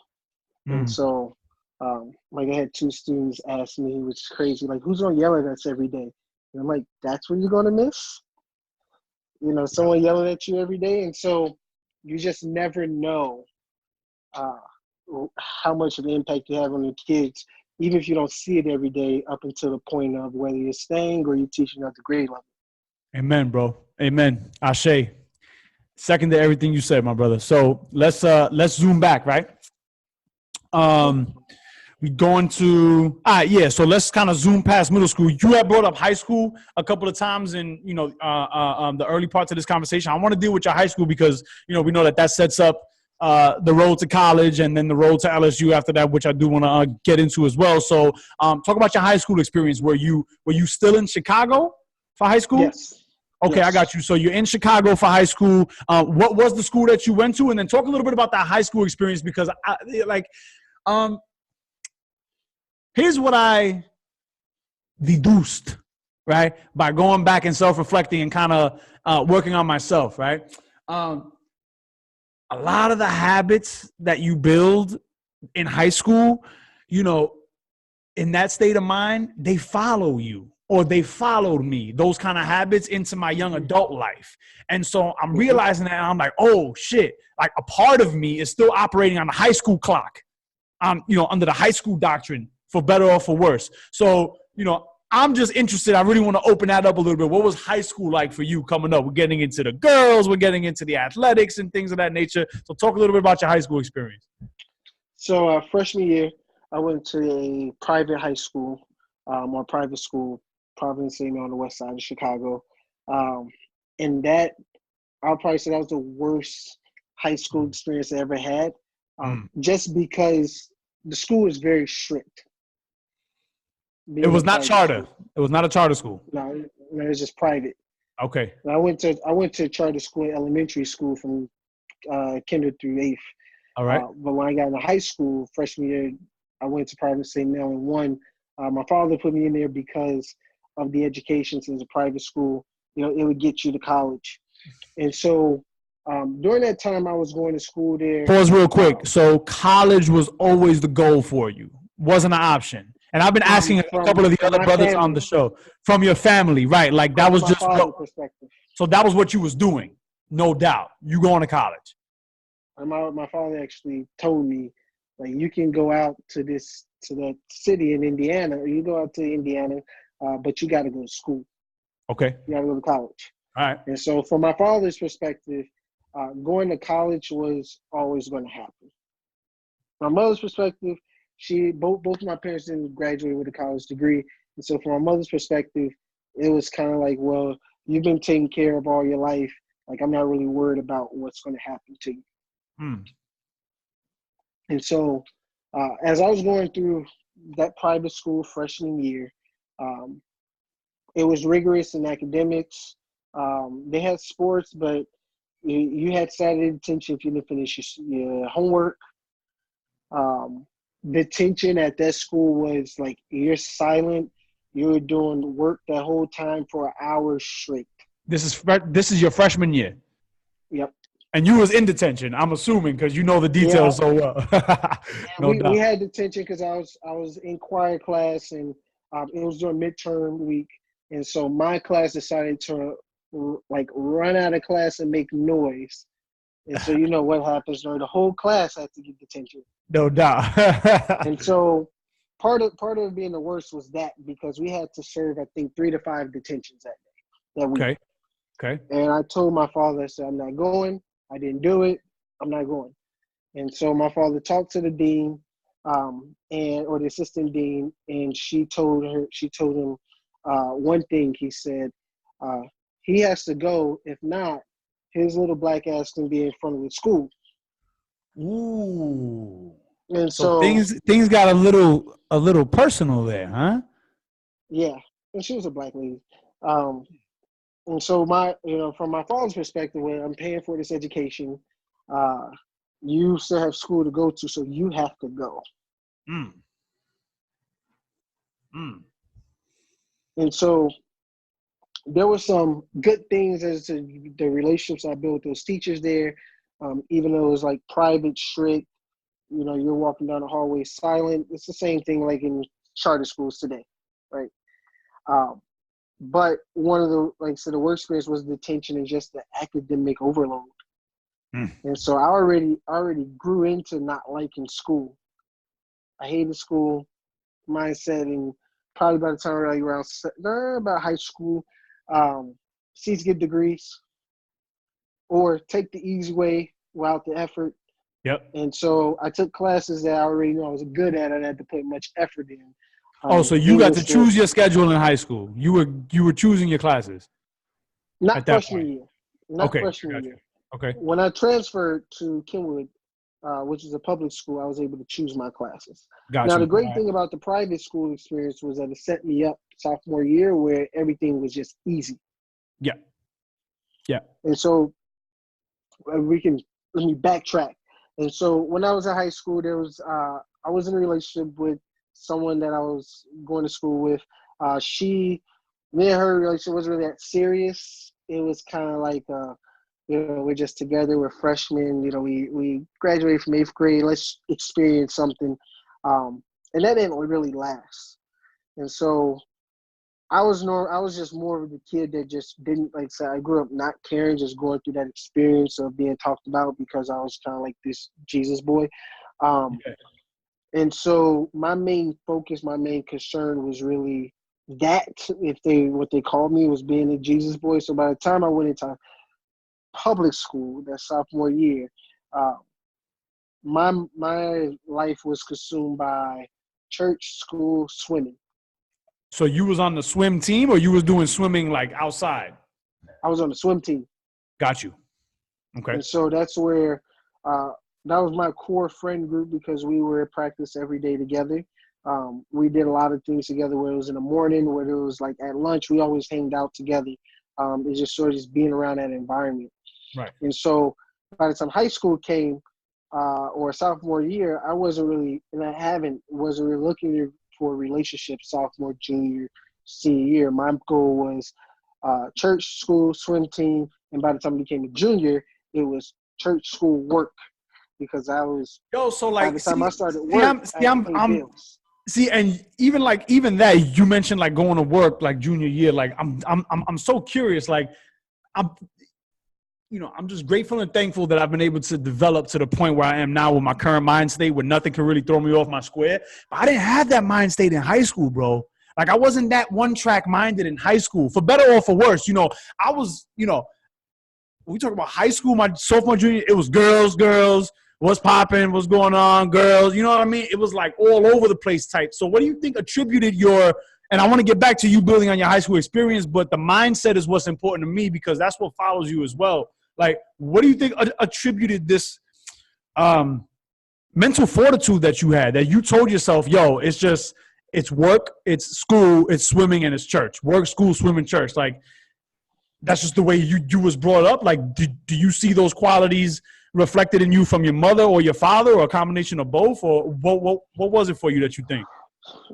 S2: And so, like I had two students ask me, which is crazy, like, who's gonna yell at us every day? And I'm like, that's what you're gonna miss? You know, someone yelling at you every day. And so you just never know how much of an impact you have on your kids, even if you don't see it every day, up until the point of whether you're staying or you're teaching at the grade level.
S1: Amen, bro. Amen. Ashe. Second to everything you said, my brother. So let's zoom back, right? We going to so let's kind of zoom past middle school. You have brought up high school a couple of times in, you know, the early parts of this conversation. I want to deal with your high school because, you know, we know that sets up the road to college and then the road to LSU after that, which I do want to get into as well. So talk about your high school experience. Were you still in Chicago for high school?
S2: Yes.
S1: Okay, yes. I got you. So you're in Chicago for high school. What was the school that you went to? And then talk a little bit about that high school experience because here's what I deduced, right, by going back and self-reflecting and kind of working on myself, right? A lot of the habits that you build in high school, you know, in that state of mind, they follow you. Or they followed me, those kind of habits, into my young adult life. And so I'm realizing that, and I'm like, oh, shit. Like, a part of me is still operating on the high school clock, you know, under the high school doctrine, for better or for worse. So, you know, I'm just interested. I really want to open that up a little bit. What was high school like for you coming up? We're getting into the girls. We're getting into the athletics and things of that nature. So talk a little bit about your high school experience.
S2: So freshman year, I went to a private high school, or private school, Providence, on the west side of Chicago. And that, I'll probably say that was the worst high school experience I ever had, just because the school was very strict.
S1: It was not charter. School. It was not a charter school.
S2: No, it was just private.
S1: Okay.
S2: And I went to charter school, elementary school, from kinder through 8th.
S1: All right.
S2: But when I got into high school, freshman year, I went to private St. Mel, and one, my father put me in there because of the education. Since a private school, you know, it would get you to college. And so during that time I was going to school there.
S1: Pause real quick. So college was always the goal for you. Wasn't an option. And I've been asking a couple of the other brothers on the show, from your family, right? Like that was just perspective. So that was what you was doing, no doubt. You going to college.
S2: And my father actually told me, like, you can go out to that city in Indiana, or you go out to Indiana, but you got to go to school.
S1: Okay.
S2: You got to go to college.
S1: All right.
S2: And so from my father's perspective, going to college was always going to happen. My mother's perspective, both of my parents didn't graduate with a college degree. And so from my mother's perspective, it was kind of like, well, you've been taken care of all your life. Like, I'm not really worried about what's going to happen to you. And so as I was going through that private school freshman year, it was rigorous in academics. They had sports, but you had Saturday detention if you didn't finish your homework. The tension at that school was like, you're silent, you're doing work that whole time for an hour straight.
S1: This is your freshman year.
S2: Yep.
S1: And you was in detention, I'm assuming, because you know the
S2: Yeah,
S1: details so well. No
S2: we
S1: doubt.
S2: had detention because I was in choir class, and it was during midterm week, and so my class decided to like run out of class and make noise, and so you know what happens during the whole class had to get detention,
S1: No doubt.
S2: and so part of being the worst was that because we had to serve I think 3 to 5 detentions that week,
S1: Okay. Okay.
S2: and I told my father, I said I'm not going, I didn't do it, I'm not going. And so my father talked to the dean, and or the assistant dean, and she told him one thing. He said he has to go. If not, his little black ass can be in front of the school.
S1: Ooh.
S2: And
S1: So
S2: so
S1: things got a little personal there, huh?
S2: yeah, and she was a black lady. Um, and so from my father's perspective, when I'm paying for this education, uh, you still have school to go to, so you have to go.
S1: Mm. Mm.
S2: And so there were some good things as to the relationships I built with those teachers there. Even though it was like private, strict, you're walking down the hallway silent. It's the same thing like in charter schools today, right? But one of the, like I said, the worst experience was the tension and just the academic overload.
S1: Mm.
S2: And so I already grew into not liking school. I hated school mindset, and probably by the time I was around about high school, cease to get degrees or take the easy way without the effort.
S1: Yep.
S2: And so I took classes that I already know I was good at. I didn't have to put much effort in.
S1: Oh, so you got to
S2: English
S1: choose
S2: was
S1: your schedule in high school. You were choosing your classes
S2: not
S1: at that
S2: freshman
S1: point.
S2: year. Not
S1: Okay, I
S2: freshman
S1: got you.
S2: year.
S1: Okay,
S2: When I transferred to Kenwood, which is a public school, I was able to choose my classes.
S1: got
S2: Now,
S1: you.
S2: the
S1: All
S2: great
S1: right.
S2: thing about the private school experience was that it set me up sophomore year where everything was just easy.
S1: Yeah, yeah.
S2: And so let me backtrack. And so when I was in high school, I was in a relationship with someone that I was going to school with. Me and her relationship wasn't really that serious. It was kind of like, we're just together. We're freshmen. We graduated from 8th grade. Let's experience something, and that didn't really last. And so I was just more of the kid that just didn't, like I said, I grew up not caring, just going through that experience of being talked about because I was kind of like this Jesus boy.
S1: Yeah.
S2: And so my main focus, my main concern was really that what they called me was being a Jesus boy. So by the time I went into public school that sophomore year, uh, my life was consumed by church, school, swimming.
S1: So you was on the swim team, or you was doing swimming like outside?
S2: I was on the swim team.
S1: Got you. Okay.
S2: And so that's where that was my core friend group because we were at practice every day together. We did a lot of things together, where it was in the morning, where it was like at lunch, we always hanged out together. It's just sort of just being around that environment.
S1: Right.
S2: And so by the time high school came, or sophomore year, I wasn't really looking for a relationship sophomore, junior, senior year. My goal was church, school, swim team, and by the time I became a junior, it was church, school, work, because
S1: Yo, so
S2: by
S1: like,
S2: the time I started
S1: see,
S2: work, I had to pay
S1: I'm
S2: bills.
S1: see, and even that you mentioned like going to work like junior year. Like, I'm so curious. Like, I'm I'm just grateful and thankful that I've been able to develop to the point where I am now with my current mind state, where nothing can really throw me off my square. But I didn't have that mind state in high school, bro. Like, I wasn't that one track minded in high school, for better or for worse. I was, when we talk about high school, my sophomore, junior, it was girls, what's popping, what's going on, girls. You know what I mean? It was like all over the place type. So what do you think attributed and I want to get back to you building on your high school experience, but the mindset is what's important to me because that's what follows you as well. Like, what do you think attributed this mental fortitude that you had, that you told yourself, yo, it's work, it's school, it's swimming, and it's church. Work, school, swimming, church. Like, that's just the way you was brought up. Like, do you see those qualities reflected in you from your mother or your father, or a combination of both? Or what was it for you that you think?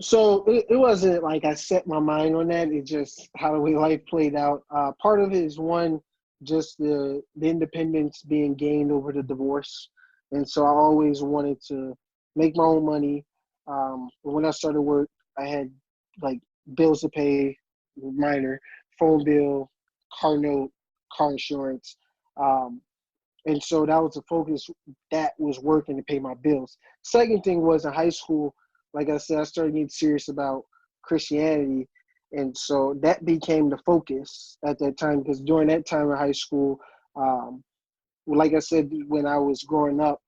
S2: So it wasn't like I set my mind on that. It's just how the way life played out. Part of it is one, just the independence being gained over the divorce. And so I always wanted to make my own money. When I started work, I had like bills to pay, minor, phone bill, car note, car insurance. And so that was the focus. That was working to pay my bills. Second thing was in high school, like I said, I started getting serious about Christianity. And so that became the focus at that time, because during that time in high school, like I said, when I was growing up,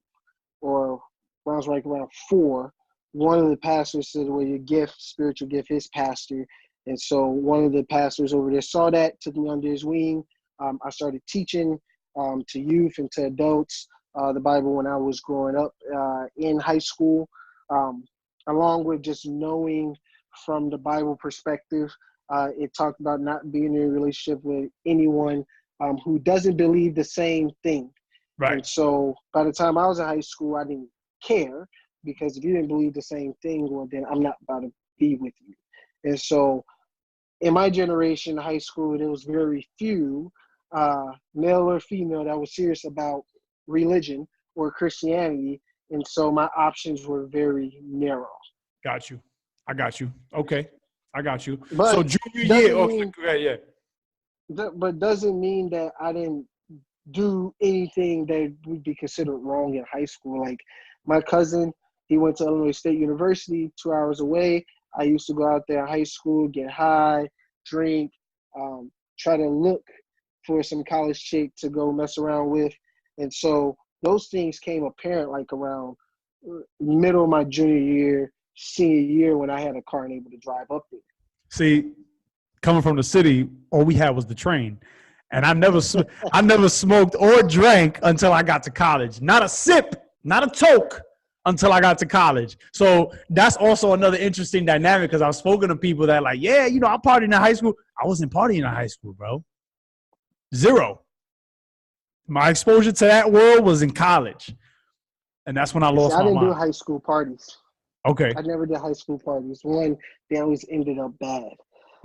S2: or when I was like around 4, one of the pastors said, well, your gift, spiritual gift, is pastor. And so one of the pastors over there saw that, took me under his wing. I started teaching to youth and to adults the Bible when I was growing up in high school, along with just knowing from the Bible perspective. It talked about not being in a relationship with anyone who doesn't believe the same thing.
S1: Right.
S2: And so by the time I was in high school, I didn't care, because if you didn't believe the same thing, well, then I'm not about to be with you. And so in my generation, high school, there was very few, male or female, that was serious about religion or Christianity. And so my options were very narrow.
S1: Got you. I got you. Okay. I got you.
S2: But
S1: so junior year.
S2: mean,
S1: Yeah.
S2: but doesn't mean that I didn't do anything that would be considered wrong in high school. Like my cousin, he went to Illinois State University, 2 hours away. I used to go out there in high school, get high, drink, try to look for some college chick to go mess around with. And so those things came apparent like around middle of my junior year, senior year, when I had a car and able to drive up there.
S1: See, coming from the city, all we had was the train. And I never smoked or drank until I got to college. Not a sip, not a toke until I got to college. So that's also another interesting dynamic, because I've spoken to people that like, yeah, you know, I partied in high school. I wasn't partying in high school, bro. Zero. My exposure to that world was in college. And that's when I lost my mind.
S2: I didn't do high school parties.
S1: Okay.
S2: I never did high school parties. One, they always ended up bad.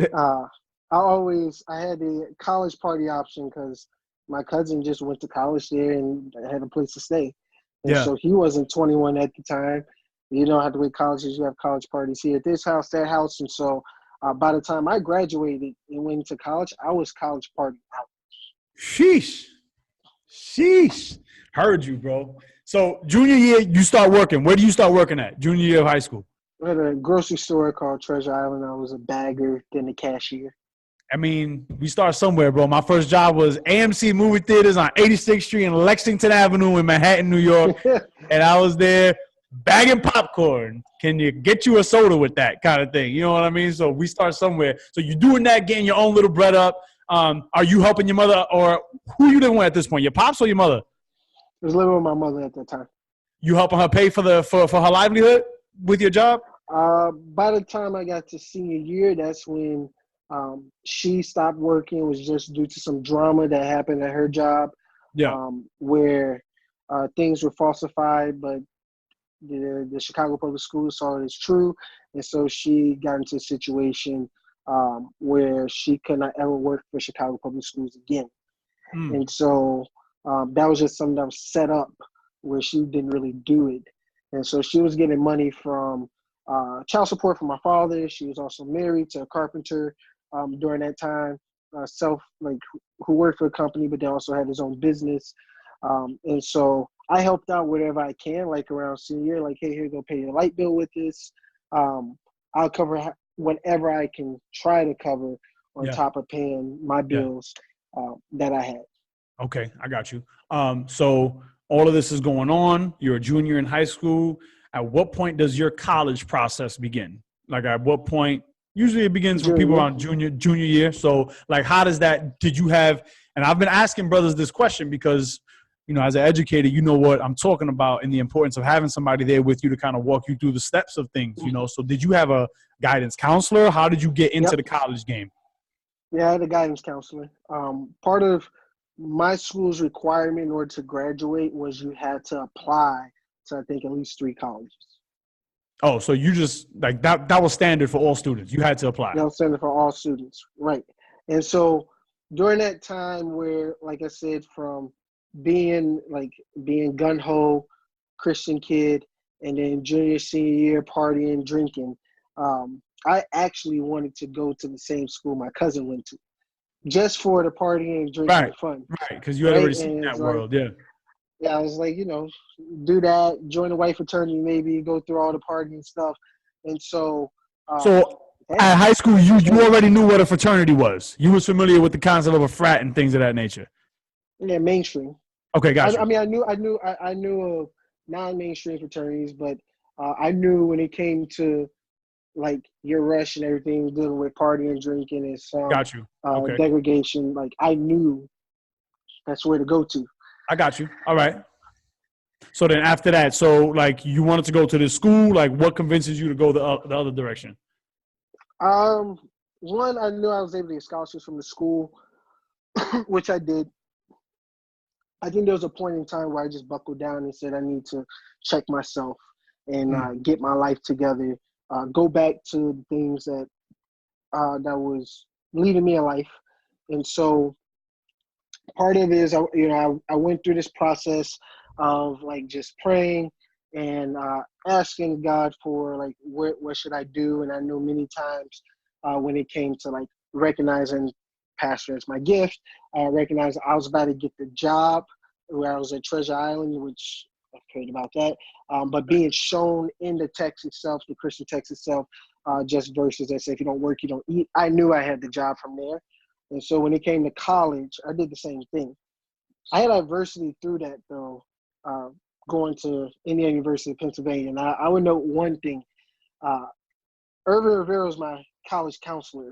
S2: I had the college party option because my cousin just went to college there and had a place to stay. And so he wasn't 21 at the time. You don't have to wait colleges. You have college parties here at this house, that house. And so by the time I graduated and went to college, I was college party out.
S1: Sheesh. Heard you, bro. So junior year, you start working. Where do you start working at? Junior year of high school?
S2: At a grocery store called Treasure Island. I was a bagger, then a cashier.
S1: I mean, we start somewhere, bro. My first job was AMC Movie Theaters on 86th Street and Lexington Avenue in Manhattan, New York. And I was there bagging popcorn. Can you get you a soda with that kind of thing? You know what I mean? So we start somewhere. So you're doing that, getting your own little bread up. Are you helping your mother, or who you living with at this point? Your pops or your mother?
S2: I was living with my mother at that time.
S1: You helping her pay for her livelihood with your job?
S2: By the time I got to senior year, that's when she stopped working. It was just due to some drama that happened at her job. Where things were falsified, but the Chicago Public Schools saw it as true. And so she got into a situation where she could not ever work for Chicago Public Schools again. And so that was just something that was set up where she didn't really do it. And so she was getting money from child support from my father. She was also married to a carpenter during that time, who worked for a company, but then also had his own business. And so I helped out wherever I can, like around senior year, like, hey, here, go pay your light bill with this. I'll cover whatever I can try to cover on top of paying my bills that I had.
S1: Okay, I got you. So all of this is going on. You're a junior in high school. At what point does your college process begin? Like at what point? Usually it begins for people around junior year. So like, how does that, did you have, and I've been asking brothers this question because, you know, as an educator, you know what I'm talking about and the importance of having somebody there with you to kind of walk you through the steps of things, you know? So did you have a guidance counselor? How did you get into the college game?
S2: Yeah, I had a guidance counselor. Part of my school's requirement in order to graduate was you had to apply to, I think, at least 3 colleges.
S1: Oh, so you just, like, that was standard for all students. You had to apply.
S2: That was standard for all students, right. And so during that time where, like I said, from being gun ho Christian kid, and then junior senior year partying, drinking, I actually wanted to go to the same school my cousin went to, just for the partying, drinking,
S1: Right.
S2: and fun.
S1: Right. Because you had
S2: Right,
S1: already seen
S2: and
S1: that
S2: it's like,
S1: world. Yeah.
S2: yeah, I was like, do that, join the white fraternity, maybe go through all the partying stuff, and so
S1: So
S2: that
S1: at high school,
S2: that's
S1: you
S2: funny.
S1: already knew what a fraternity was. You was familiar with the concept of a frat and things of that nature.
S2: Yeah, mainstream.
S1: Okay, got you.
S2: I mean, I knew of non-mainstream fraternities, but I knew when it came to like your rush and everything dealing with partying, drinking, and some
S1: Got you. Okay.
S2: degradation. Like I knew that's where to go to.
S1: I got you. All right. So then after that, so like you wanted to go to this school, like what convinces you to go the other direction?
S2: Um, One, I knew I was able to get scholarships from the school, which I did. I think there was a point in time where I just buckled down and said I need to check myself and get my life together, go back to things that was leading me in life. And so part of it is, I went through this process of like just praying and asking God for like what should I do. And I know many times when it came to like recognizing pastor as my gift, I recognized I was about to get the job where I was at Treasure Island, which I prayed about that. But being shown in the text itself, the Christian text itself, just verses that say if you don't work, you don't eat. I knew I had the job from there. And so when it came to college, I did the same thing. I had adversity through that, though, going to Indiana University of Pennsylvania. And I would note one thing. Irvin Rivera was my college counselor,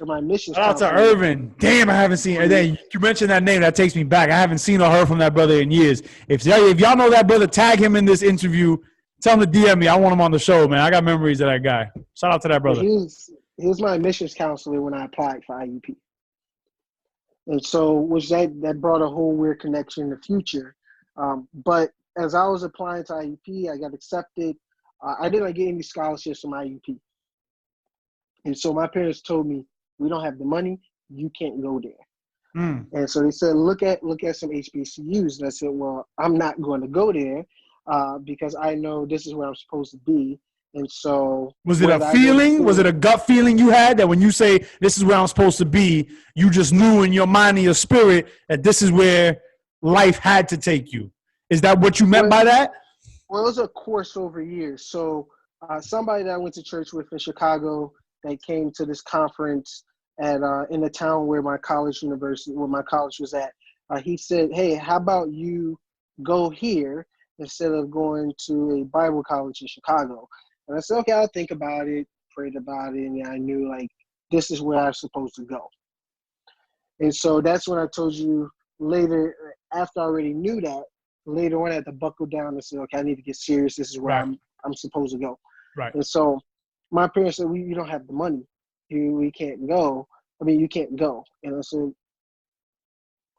S2: or my admissions
S1: Shout out to
S2: counselor.
S1: Irvin. Damn, I haven't seen her. You mentioned that name. That takes me back. I haven't seen or heard from that brother in years. If y'all know that brother, tag him in this interview. Tell him to DM me. I want him on the show, man. I got memories of that guy. Shout out to that brother.
S2: He was my admissions counselor when I applied for IUP. And so, which that brought a whole weird connection in the future. But as I was applying to IUP, I got accepted. I didn't get any scholarships from IUP. And so my parents told me, we don't have the money, you can't go there. And so they said, look at some HBCUs. And I said, well, I'm not going to go there because I know this is where I'm supposed to be. And so
S1: was it a feeling? Was it a gut feeling you had that when you say this is where I'm supposed to be, you just knew in your mind and your spirit that this is where life had to take you? Is that what you meant by that?
S2: Well, it was a course over years. So somebody that I went to church with in Chicago that came to this conference at in the town where my college was at, he said, hey, how about you go here instead of going to a Bible college in Chicago? And I said, okay, I'll think about it, prayed about it, and I knew like this is where I'm supposed to go. And so that's when I told you later, after I already knew that, later on I had to buckle down and say, okay, I need to get serious. This is where I'm supposed to go.
S1: Right.
S2: And so my parents said, you don't have the money. We can't go. I mean, you can't go. And I said,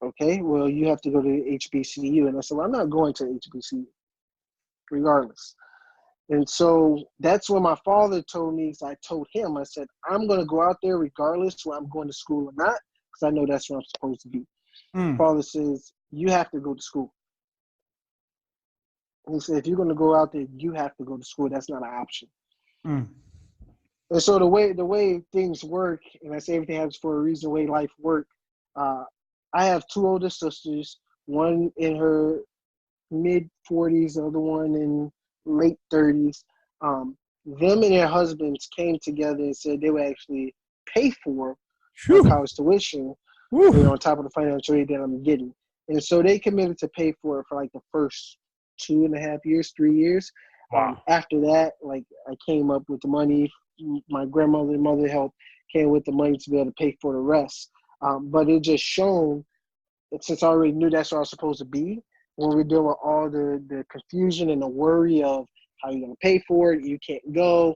S2: okay, well, you have to go to HBCU. And I said, well, I'm not going to HBCU regardless. And so that's when my father told me, so I told him, I said, I'm going to go out there regardless whether I'm going to school or not, because I know that's where I'm supposed to be. Father says, you have to go to school. And he said, if you're going to go out there, you have to go to school. That's not an option. And so the way things work, and I say everything happens for a reason, the way life works, I have two older sisters, one in her mid-40s, the other one in late 30s. Them and their husbands came together and said they would actually pay for my college tuition, on top of the financial aid that I'm getting. And so they committed to pay for it for like the first 2.5 years, 3 years.
S1: Wow.
S2: After that, like I came up with the money. My grandmother and mother helped, came with the money to be able to pay for the rest. But it just shown, since I already knew that's where I was supposed to be, when we're dealing with all the confusion and the worry of how you're going to pay for it, you can't go.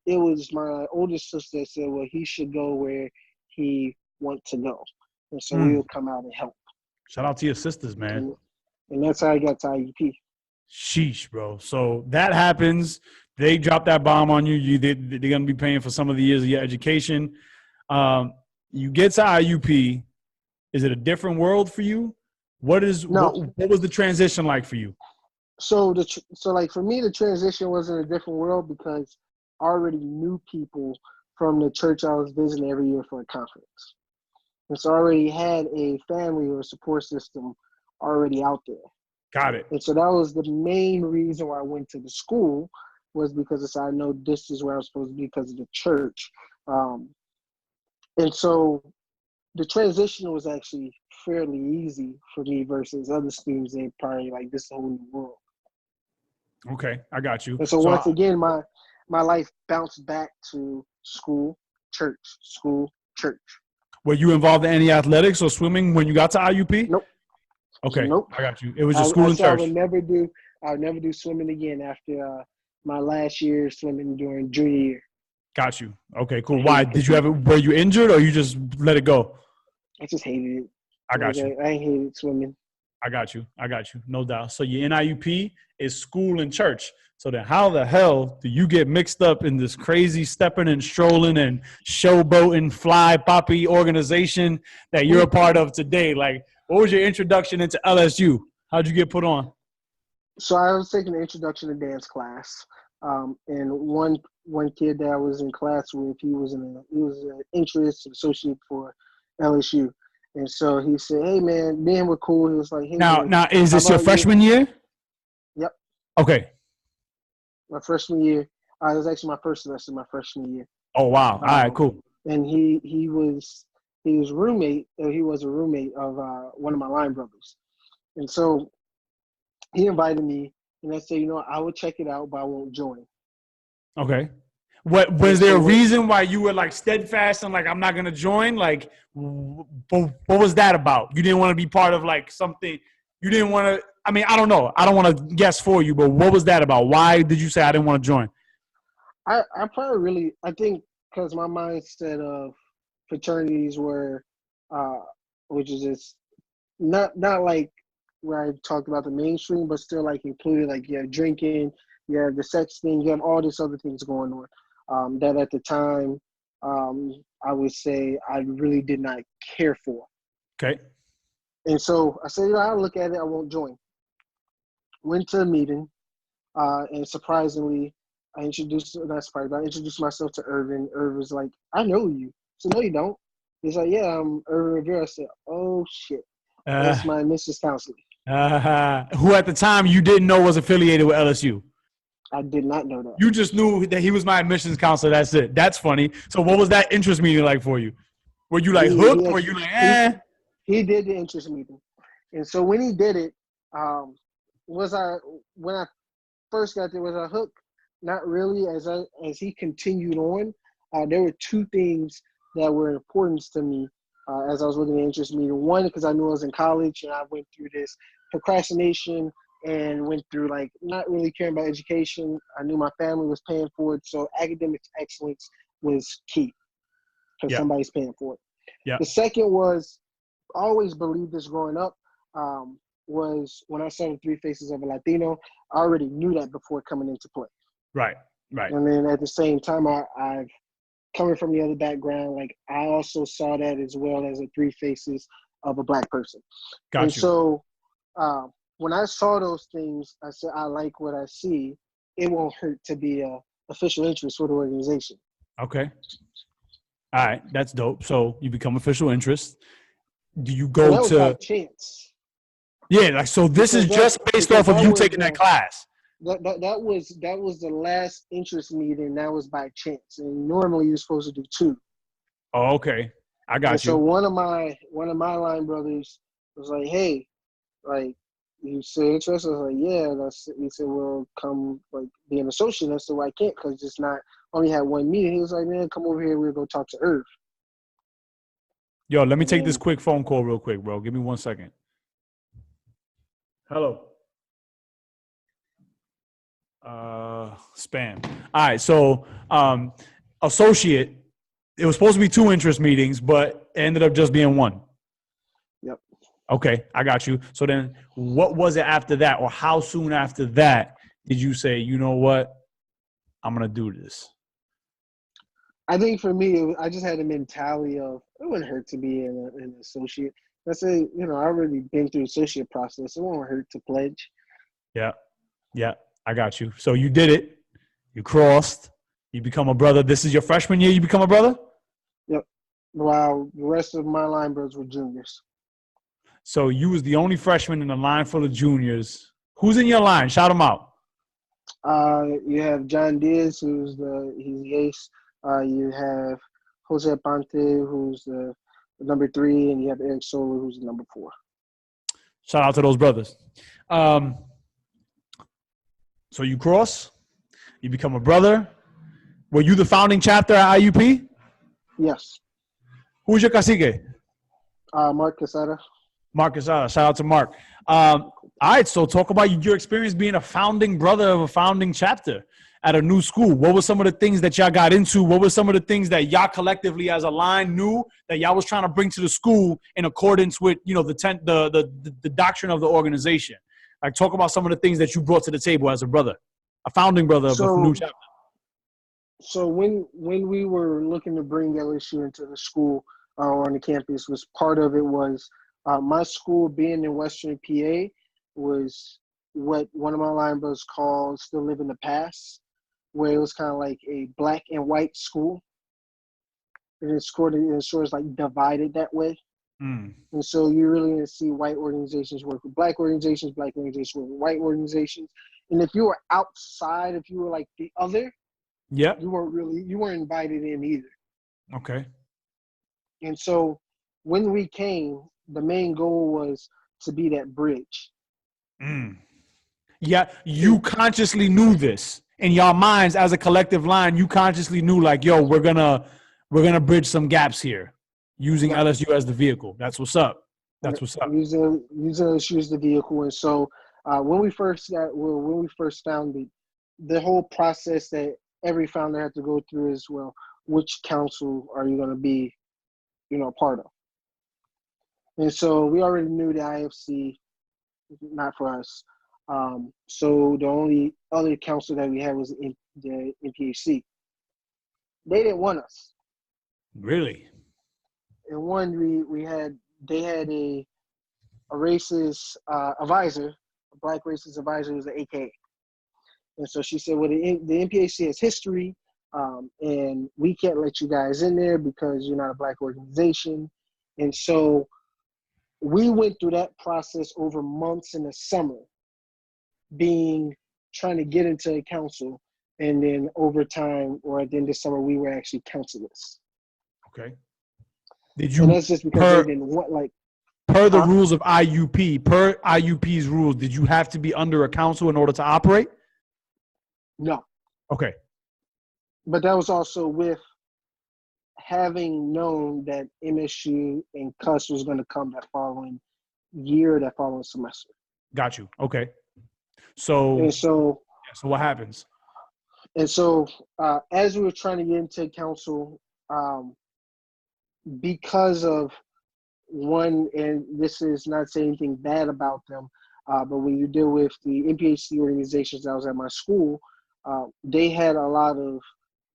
S2: It was my oldest sister that said, well, he should go where he wants to go. And so we'll come out and help.
S1: Shout out to your sisters, man.
S2: And that's how I got to IUP.
S1: Sheesh, bro. So that happens. They drop that bomb on you. They're going to be paying for some of the years of your education. You get to IUP. Is it a different world for you? What
S2: No.
S1: was the transition like for you?
S2: So like for me, the transition wasn't a different world because I already knew people from the church I was visiting every year for a conference. And so I already had a family or a support system already out there.
S1: Got it.
S2: And so that was the main reason why I went to the school, was because I know this is where I'm supposed to be because of the church. And so the transition was actually fairly easy for me versus other students. They probably like, this is a whole new world.
S1: Okay, I got you.
S2: And so once again, my life bounced back to school, church, school, church.
S1: Were you involved in any athletics or swimming when you got to IUP?
S2: Nope.
S1: Okay,
S2: Nope.
S1: I got you. It was just school
S2: I
S1: and
S2: said
S1: church.
S2: I would never do swimming again after my last year swimming during junior year.
S1: Got you. Okay, cool. Why? Were you injured or you just let it go?
S2: I just hated it.
S1: I got you.
S2: I hated swimming.
S1: I got you. No doubt. So your NIUP is school and church. So then how the hell do you get mixed up in this crazy stepping and strolling and showboating fly poppy organization that you're a part of today? Like, what was your introduction into LSU? How'd you get put on?
S2: So I was taking an introduction to dance class. And one kid that I was in class with, he was an interest associate for LSU. And so he said, "Hey man, me and we're cool." He was like, "Hey
S1: Now
S2: man,
S1: is this your freshman year?
S2: Yep.
S1: Okay.
S2: My freshman year. It was actually my first semester, my freshman year.
S1: Oh wow! All right, cool.
S2: And he was a roommate of one of my line brothers, and so he invited me, and I said, I will check it out, but I won't join.
S1: Okay. What was there a reason why you were like steadfast and like, I'm not gonna join? Like, what was that about? You didn't want to be part of like something. You didn't want to. I mean, I don't know. I don't want to guess for you, but what was that about? Why did you say I didn't want to join?
S2: I think because my mindset of fraternities were, which is just not like where I talked about the mainstream, but still like included, like you have drinking, you have the sex thing, you have all these other things going on. That at the time, I would say I really did not care for.
S1: Okay.
S2: And so I said, I'll look at it, I won't join. Went to a meeting, and surprisingly, I introduced myself to Irvin. Irvin was like, "I know you." I said, "No, you don't." He's like, "Yeah, I'm Irvin Rivera." I said, "Oh shit, that's my admissions counselor."
S1: Who at the time you didn't know was affiliated with LSU.
S2: I did not know that.
S1: You just knew that he was my admissions counselor. That's it. That's funny. So what was that interest meeting like for you? Were you like hooked? Were you like, eh?
S2: He did the interest meeting. And so when he did it, when I first got there, was I hooked? Not really. As he continued on, there were two things that were important to me as I was looking at the interest meeting. One, because I knew I was in college and I went through this procrastination and went through like not really caring about education. I knew my family was paying for it, so academic excellence was key because somebody's paying for it.
S1: Yeah.
S2: The second was, I always believed this growing up, was when I saw the three faces of a Latino, I already knew that before coming into play.
S1: Right.
S2: And then at the same time, I've coming from the other background, like I also saw that as well as the three faces of a Black person. And so when I saw those things, I said, I like what I see. It won't hurt to be a official interest for the organization.
S1: Okay. All right. That's dope. So you become official interest. Do you go
S2: that was by chance?
S1: Yeah. Like, so this is just based off of you taking that class.
S2: That was the last interest meeting. That was by chance. And normally you're supposed to do two.
S1: Oh, okay. I got you.
S2: So one of my line brothers was like, "Hey, like, you say interest?" I was like, "Yeah." He said, "Well, come like be an associate." I said, "Well, I can't because it's not only had one meeting." He was like, "Man, come over here. We'll go talk to Irv."
S1: Yo, let me take this quick phone call real quick, bro. Give me 1 second. Hello. Spam. All right. So, associate, it was supposed to be 2 interest meetings, but it ended up just being 1.
S2: Yep.
S1: Okay. I got you. So then what was it after that, or how soon after that did you say, you know what, I'm going to do this?
S2: I think for me, I just had a mentality of it wouldn't hurt to be an associate. I say, I already been through the associate process. It won't hurt to pledge.
S1: Yeah. Yeah. I got you. So you did it. You crossed. You become a brother. This is your freshman year. You become a brother?
S2: Yep. While the rest of my line brothers were juniors.
S1: So you was the only freshman in a line full of juniors. Who's in your line? Shout them out.
S2: You have John Diaz, he's the ace. You have Jose Ponte, who's the number 3, and you have Eric Solar, who's the number 4.
S1: Shout out to those brothers. So you cross. You become a brother. Were you the founding chapter at IUP?
S2: Yes.
S1: Who's your cacique?
S2: Mark Quesada.
S1: Mark Quesada. Shout out to Mark. All right, so talk about your experience being a founding brother of a founding chapter at a new school. What were some of the things that y'all got into? What were some of the things that y'all collectively as a line knew that y'all was trying to bring to the school in accordance with, the doctrine of the organization? Like, talk about some of the things that you brought to the table as a brother, a founding brother of a new chapter.
S2: So when we were looking to bring LSU into the school or on the campus, was part of it was my school being in Western PA was what one of my line brothers called still live in the past, where it was kind of like a black and white school. And it's sort of like divided that way. And so you really didn't see white organizations work with black organizations work with white organizations. And if you were outside, if you were like the other,
S1: yeah,
S2: you weren't invited in either.
S1: Okay.
S2: And so when we came, the main goal was to be that bridge.
S1: Yeah, you consciously knew this in your minds as a collective line. You consciously knew, like, yo, we're gonna bridge some gaps here using LSU as the vehicle. That's what's up. That's what's up.
S2: Using LSU as the vehicle. And so when we first found the whole process that every founder had to go through is, well, which council are you going to be, part of? And so we already knew the IFC, not for us. So the only other council that we had was the NPHC. They didn't want us.
S1: Really?
S2: And one, they had a racist advisor, a black racist advisor, who was an AKA. And so she said, well, the NPHC has history, and we can't let you guys in there because you're not a black organization. And so we went through that process over months in the summer, trying to get into a council. And then over time, or at the end of summer, we were actually councillors.
S1: Okay. Did you?
S2: And that's just because they didn't want, like,
S1: per the rules of IUP, per IUP's rules, did you have to be under a council in order to operate?
S2: No.
S1: Okay.
S2: But that was also with having known that MSU and CUS was going to come that following year, that following semester.
S1: Got you. Okay. So what happens?
S2: And so as we were trying to get into council, because of one, and this is not saying anything bad about them, but when you deal with the NPHC organizations that was at my school, they had a lot of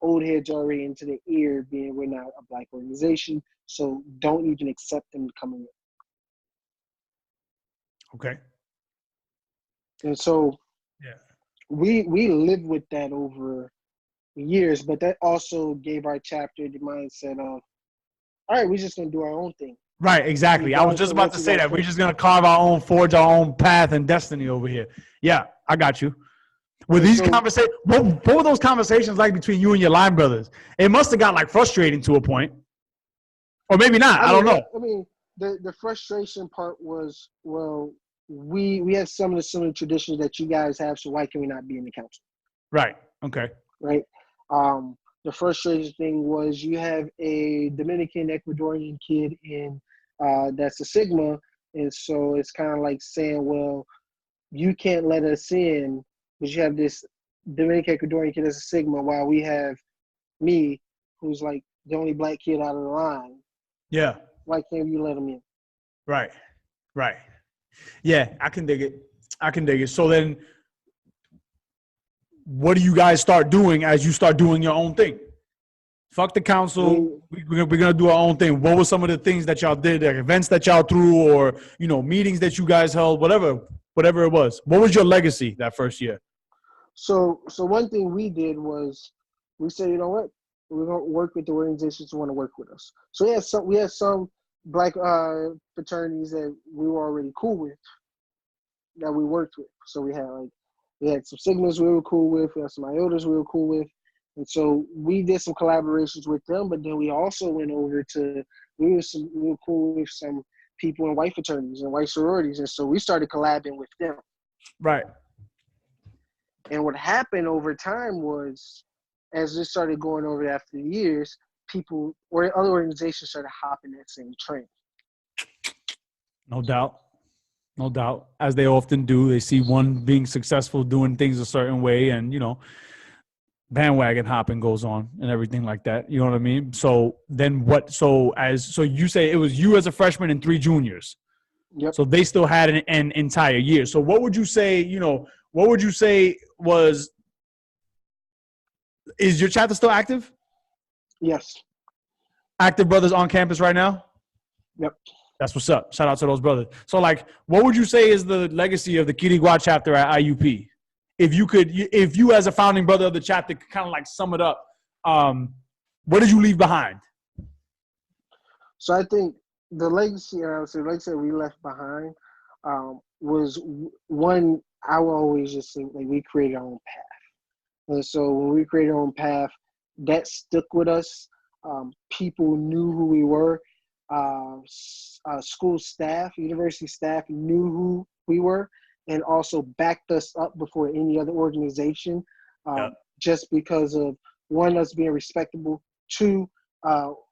S2: old heads already into the ear being, we're not a black organization, so don't even accept them coming in.
S1: Okay.
S2: And so we lived with that over years, but that also gave our chapter the mindset of, all right, we're just going to do our own thing.
S1: Right, exactly. I was just about to say that. We're just going to forge our own path and destiny over here. Yeah, I got you. Were these conversations, what were those conversations like between you and your line brothers? It must have got like frustrating to a point. Or maybe not. I don't know.
S2: I mean, the frustration part was, well, we have some of the similar traditions that you guys have, so why can we not be in the council?
S1: Right. Okay.
S2: Right. The frustrating thing was you have a Dominican Ecuadorian kid in that's a Sigma, and so it's kind of like saying, well, you can't let us in, but you have this Dominican Ecuadorian kid that's a Sigma, while we have me, who's like the only black kid out of the line.
S1: Yeah.
S2: Why can't you let him in?
S1: Right. Right. Yeah, I can dig it. So then what do you guys start doing as you start doing your own thing? Fuck the council. We're gonna do our own thing. What were some of the things that y'all did, like events that y'all threw, or meetings that you guys held, whatever it was? What was your legacy that first year?
S2: So one thing we did was we said, you know what, we're gonna work with the organizations who want to work with us. So we had some black fraternities that we were already cool with, that we worked with. So we had some Sigmas we were cool with, we had some Iotas we were cool with. And so we did some collaborations with them, but then we also went over to, we were cool with some people in white fraternities and white sororities. And so we started collabing with them.
S1: Right.
S2: And what happened over time was, as this started going over after the years, people or other organizations started hopping that same train.
S1: No doubt. No doubt. As they often do, they see one being successful doing things a certain way, and bandwagon hopping goes on and everything like that. You know what I mean? So then what? So you say it was you as a freshman and 3 juniors.
S2: Yep.
S1: So they still had an entire year. So what would you say? What would you say was? Is your chapter still active?
S2: Yes.
S1: Active brothers on campus right now?
S2: Yep.
S1: That's what's up. Shout out to those brothers. So, what would you say is the legacy of the Quiriguá chapter at IUP? If you as a founding brother of the chapter could kind of sum it up, what did you leave behind?
S2: So I think the legacy, we left behind was one. I will always just think we created our own path, and so when we created our own path, that stuck with us. People knew who we were. School staff, university staff knew who we were, and also backed us up before any other organization, just because of, one, us being respectable, 2,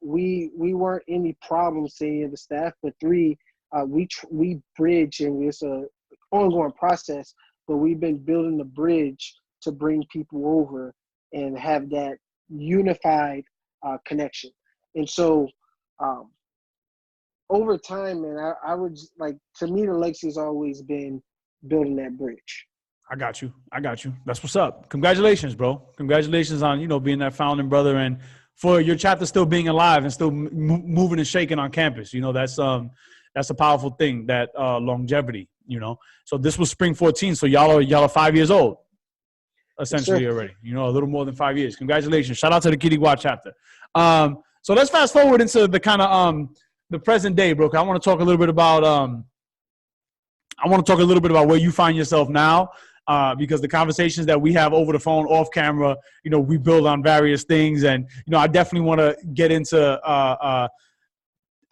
S2: we weren't any problems to any of the staff, but 3, we bridge, and it's a ongoing process, but we've been building the bridge to bring people over and have that unified connection. And so over time, man, I would to me, the legacy has always been building that bridge.
S1: I got you. That's what's up. Congratulations, bro. Congratulations on, being that founding brother, and for your chapter still being alive and still moving and shaking on campus. That's a powerful thing, that longevity, So this was spring 14. So y'all are 5 years old, essentially, already, a little more than 5 years. Congratulations. Shout out to the Quiriguá chapter. So let's fast forward into the kind of, the present day, bro. I want to talk a little bit about, where you find yourself now. Because the conversations that we have over the phone, off camera, we build on various things. And, I definitely want to get into,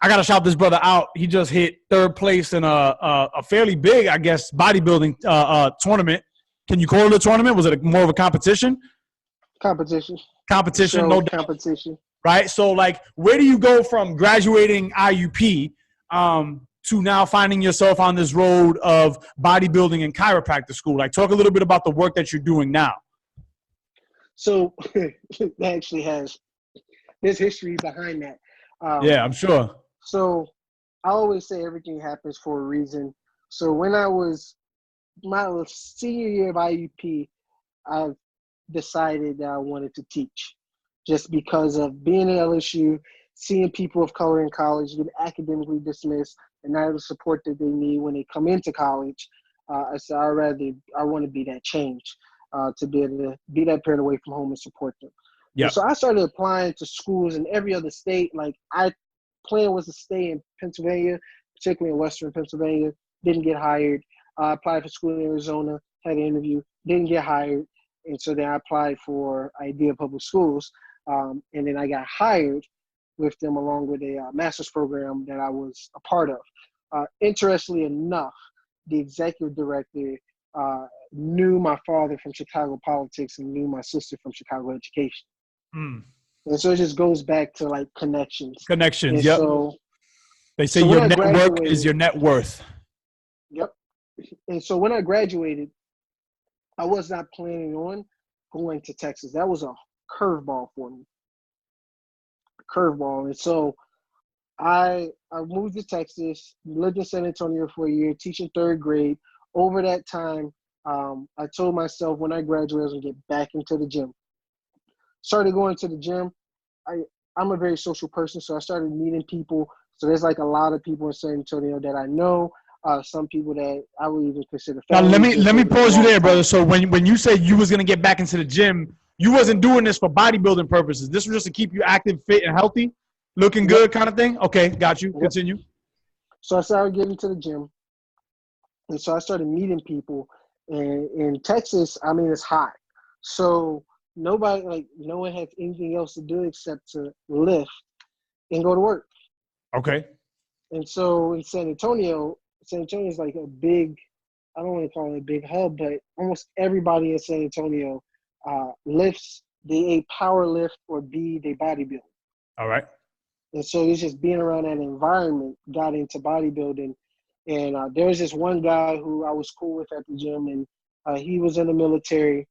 S1: I got to shout this brother out. He just hit 3rd place in a fairly big, I guess, bodybuilding tournament. Can you call it a tournament? Was it more of a competition?
S2: Competition,
S1: no doubt.
S2: Competition.
S1: Right? So, where do you go from graduating IUP to now finding yourself on this road of bodybuilding and chiropractic school? Talk a little bit about the work that you're doing now.
S2: So that actually there's history behind that.
S1: Yeah, I'm sure.
S2: So I always say everything happens for a reason. So when I was my senior year of IUP, I decided that I wanted to teach, just because of being at LSU, seeing people of color in college get academically dismissed and not have the support that they need when they come into college. I said, I want to be that change, to be able to be that parent away from home and support them. Yeah. So I started applying to schools in every other state. Plan was to stay in Pennsylvania, particularly in Western Pennsylvania. Didn't get hired. I applied for school in Arizona, had an interview, didn't get hired. And so then I applied for Idea Public Schools. And then I got hired with them along with a master's program that I was a part of. Interestingly enough, the executive director knew my father from Chicago politics and knew my sister from Chicago education. Mm. And so it just goes back to connections.
S1: And yep. So they say your network is your net worth.
S2: Yep. And so when I graduated, I was not planning on going to Texas. That was a curveball for me. And so I moved to Texas, lived in San Antonio for a year, teaching 3rd grade. Over that time, I told myself when I graduated, I was going to get back into the gym. Started going to the gym. I'm a very social person, so I started meeting people. So there's like a lot of people in San Antonio that I know. Some people that I would even consider
S1: Now
S2: family.
S1: let me pause you there, brother. So when you said you was gonna get back into the gym, you wasn't doing this for bodybuilding purposes. This was just to keep you active, fit, and healthy, looking good, kind of thing. Okay, got you. Continue.
S2: So I started getting to the gym, and so I started meeting people. And in Texas, I mean, it's hot, so nobody, like, no one has anything else to do except to lift and go to work.
S1: Okay.
S2: And so in San Antonio is like a big, I don't want to call it a big hub, but almost everybody in San Antonio lifts. They A, power lift, or B, they bodybuild.
S1: All right.
S2: And so it's just being around that environment got into bodybuilding. And there was this one guy who I was cool with at the gym, and he was in the military.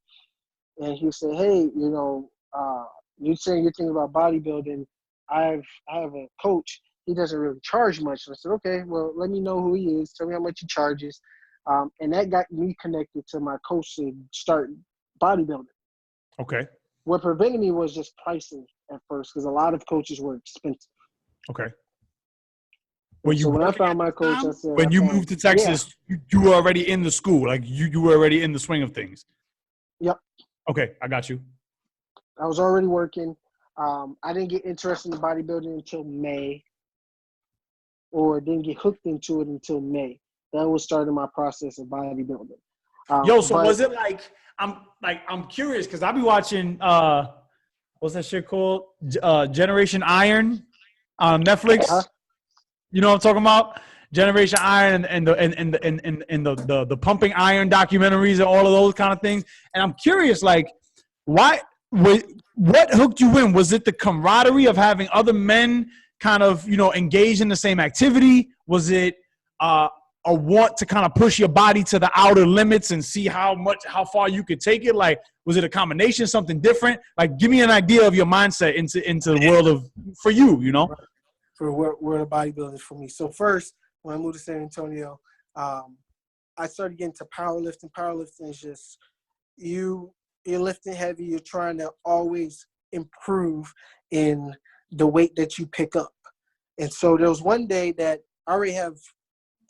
S2: And he said, hey, you're saying you're thinking about bodybuilding. I have a coach. He doesn't really charge much. And I said, okay, well, let me know who he is. Tell me how much he charges. And that got me connected to my coach to start bodybuilding.
S1: Okay.
S2: What prevented me was just pricing at first, because a lot of coaches were expensive.
S1: Okay.
S2: So when I found my coach, I said,
S1: when you moved to Texas, you were already in the school. Like you were already in the swing of things.
S2: Yep.
S1: Okay, I got you.
S2: I was already working. I didn't get interested in bodybuilding until May, or didn't get hooked into it until May. That was starting my process of bodybuilding.
S1: Was it like I'm curious because I be watching what's that shit called? Generation Iron on Netflix. You know what I'm talking about? Generation Iron and the Pumping Iron documentaries and all of those kind of things. And I'm curious, like, what hooked you in? Was it the camaraderie of having other men kind of, engage in the same activity? Was it a want to kind of push your body to the outer limits and see how far you could take it? Like, was it a combination, something different? Like, give me an idea of your mindset into the world of, for you,
S3: For world of bodybuilding for me. So first, when I moved to San Antonio, I started getting to powerlifting. Powerlifting is just you're lifting heavy. You're trying to always improve in the weight that you pick up. And so there was one day that I already have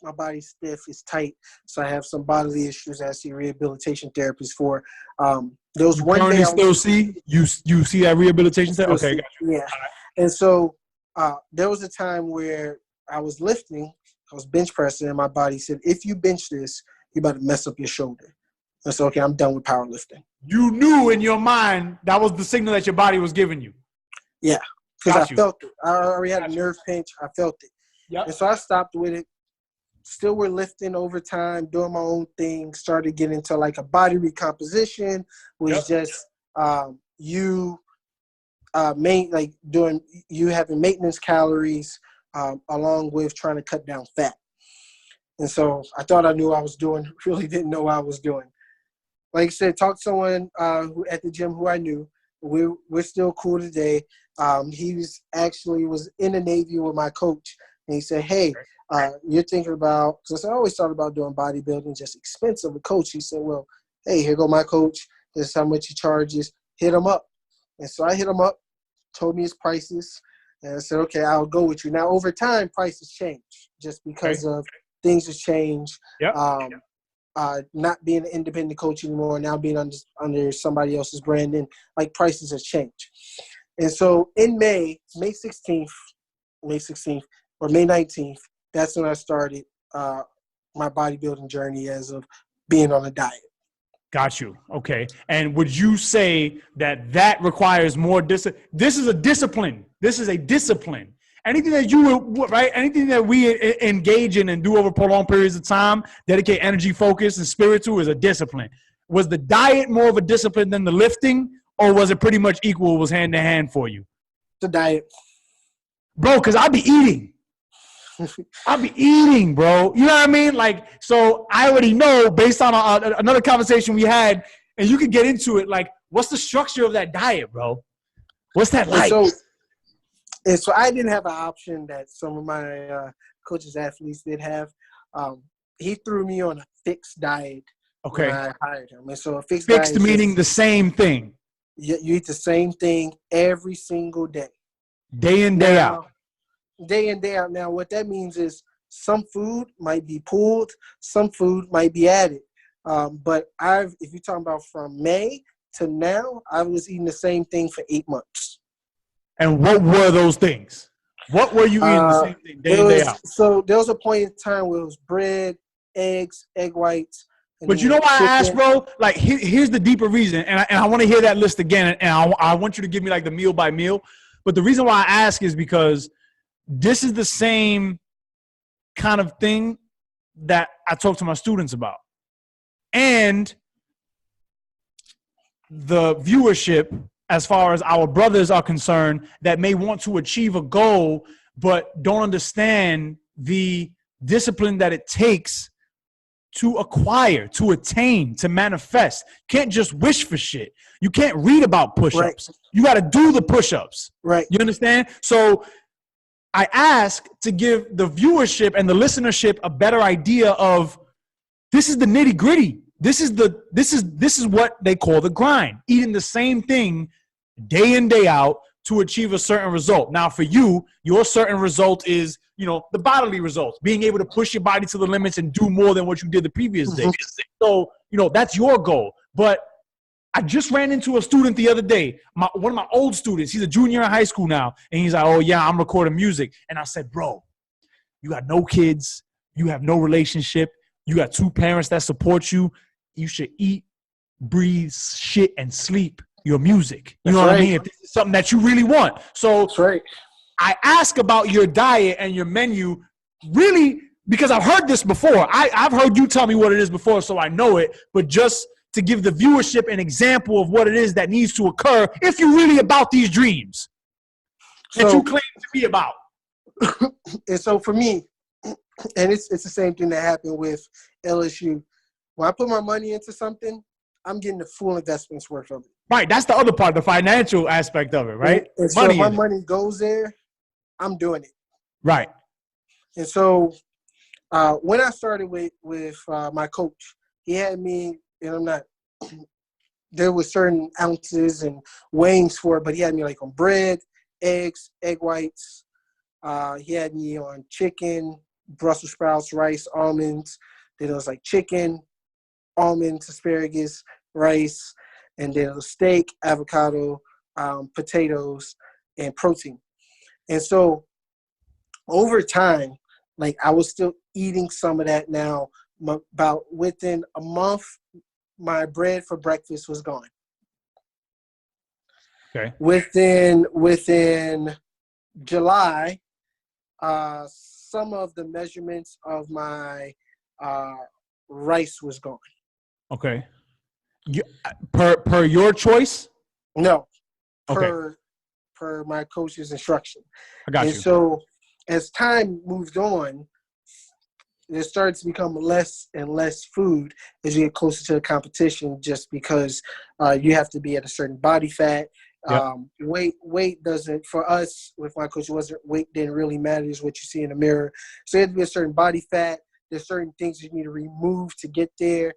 S3: my body stiff, it's tight, so I have some bodily issues I see rehabilitation therapists for. There was one day
S1: you see that rehabilitation therapy? Okay, got you.
S3: Yeah. And so there was a time where I was lifting, I was bench pressing, and my body said, if you bench this, you about to mess up your shoulder. I said, okay, I'm done with powerlifting.
S1: You knew in your mind that was the signal that your body was giving you.
S3: Yeah, because I felt it. I already had a nerve pinch. I felt it. Yep. And so I stopped with it. Still were lifting over time, doing my own thing, started getting into like a body recomposition, was just you having maintenance calories along with trying to cut down fat. And so I thought I knew what I was doing, really didn't know what I was doing. Like I said, talked to someone who at the gym who I knew. We're still cool today. He was in the Navy with my coach, and he said, hey, you're thinking about, because I always thought about doing bodybuilding, just expensive. The coach, he said, well, hey, here go my coach. This is how much he charges. Hit him up. And so I hit him up, told me his prices, and I said, okay, I'll go with you. Now, over time, prices change just because of things have changed. Yep. Not being an independent coach anymore, now being under somebody else's brand, and like prices have changed. And so in May 16th or May 19th, that's when I started my bodybuilding journey as of being on a diet.
S1: Got you. Okay. And would you say that requires more discipline? This is a discipline. This is a discipline. Anything that anything that we engage in and do over prolonged periods of time, dedicate energy, focus, and spirit to, is a discipline. Was the diet more of a discipline than the lifting, or was it pretty much equal? Was hand to hand for you?
S3: The diet.
S1: Bro, because I'd be eating. Bro. You know what I mean? Like, so I already know based on another conversation we had, and you can get into it. Like, what's the structure of that diet, bro? What's that like?
S3: And so I didn't have an option that some of my coaches, athletes did have. He threw me on a fixed diet when I hired him. And so a fixed diet
S1: meaning the same thing.
S3: You eat the same thing every single day.
S1: Day in, day out.
S3: Day in, day out. Now, what that means is some food might be pulled, some food might be added. But if you're talking about from May to now, I was eating the same thing for 8 months.
S1: And what were those things? What were you eating the same thing day in, day out?
S3: So there was a point in time where it was bread, eggs, egg whites.
S1: But you know why I asked, bro? Like, here's the deeper reason, and I want to hear that list again, and I want you to give me like the meal by meal. But the reason why I ask is because this is the same kind of thing that I talk to my students about. And the viewership, as far as our brothers are concerned, that may want to achieve a goal, but don't understand the discipline that it takes to acquire, to attain, to manifest. Can't just wish for shit. You can't read about push-ups. Right. You got to do the push-ups.
S3: Right.
S1: You understand? So I ask to give the viewership and the listenership a better idea of this is the nitty-gritty. This is what they call the grind. Eating the same thing day in, day out to achieve a certain result. Now, for you, your certain result is, the bodily results, being able to push your body to the limits and do more than what you did the previous day. So, that's your goal. But I just ran into a student the other day, one of my old students. He's a junior in high school now. And he's like, oh, yeah, I'm recording music. And I said, bro, you got no kids. You have no relationship. You got 2 parents that support you. You should eat, breathe, shit, and sleep your music. You know what I mean? If this is something that you really want. So
S3: that's right.
S1: I ask about your diet and your menu really because I've heard this before. I've heard you tell me what it is before, so I know it. But just to give the viewership an example of what it is that needs to occur if you're really about these dreams that you claim to be about.
S3: And so for me, and it's the same thing that happened with LSU. When I put my money into something, I'm getting the full investment's worth of it.
S1: Right. That's the other part, the financial aspect of it, right?
S3: And so if my money goes there, I'm doing it.
S1: Right.
S3: And so when I started with my coach, he had me, and there was certain ounces and weighings for it, but he had me like on bread, eggs, egg whites. He had me on chicken, Brussels sprouts, rice, almonds. Then it was like chicken, almonds, asparagus, rice, and then it was steak, avocado, potatoes, and protein. And so over time, like I was still eating some of that now. About within a month, my bread for breakfast was gone.
S1: Okay.
S3: Within July, some of the measurements of my rice was gone.
S1: Okay. Per your choice?
S3: No.
S1: Okay.
S3: Per my coach's instruction.
S1: I got you.
S3: And so as time moved on, there started to become less and less food as you get closer to the competition, just because you have to be at a certain body fat.
S1: Yep.
S3: Weight doesn't, for us with my coach, weight didn't really matter, is what you see in the mirror. So you have to be a certain body fat. There's certain things you need to remove to get there,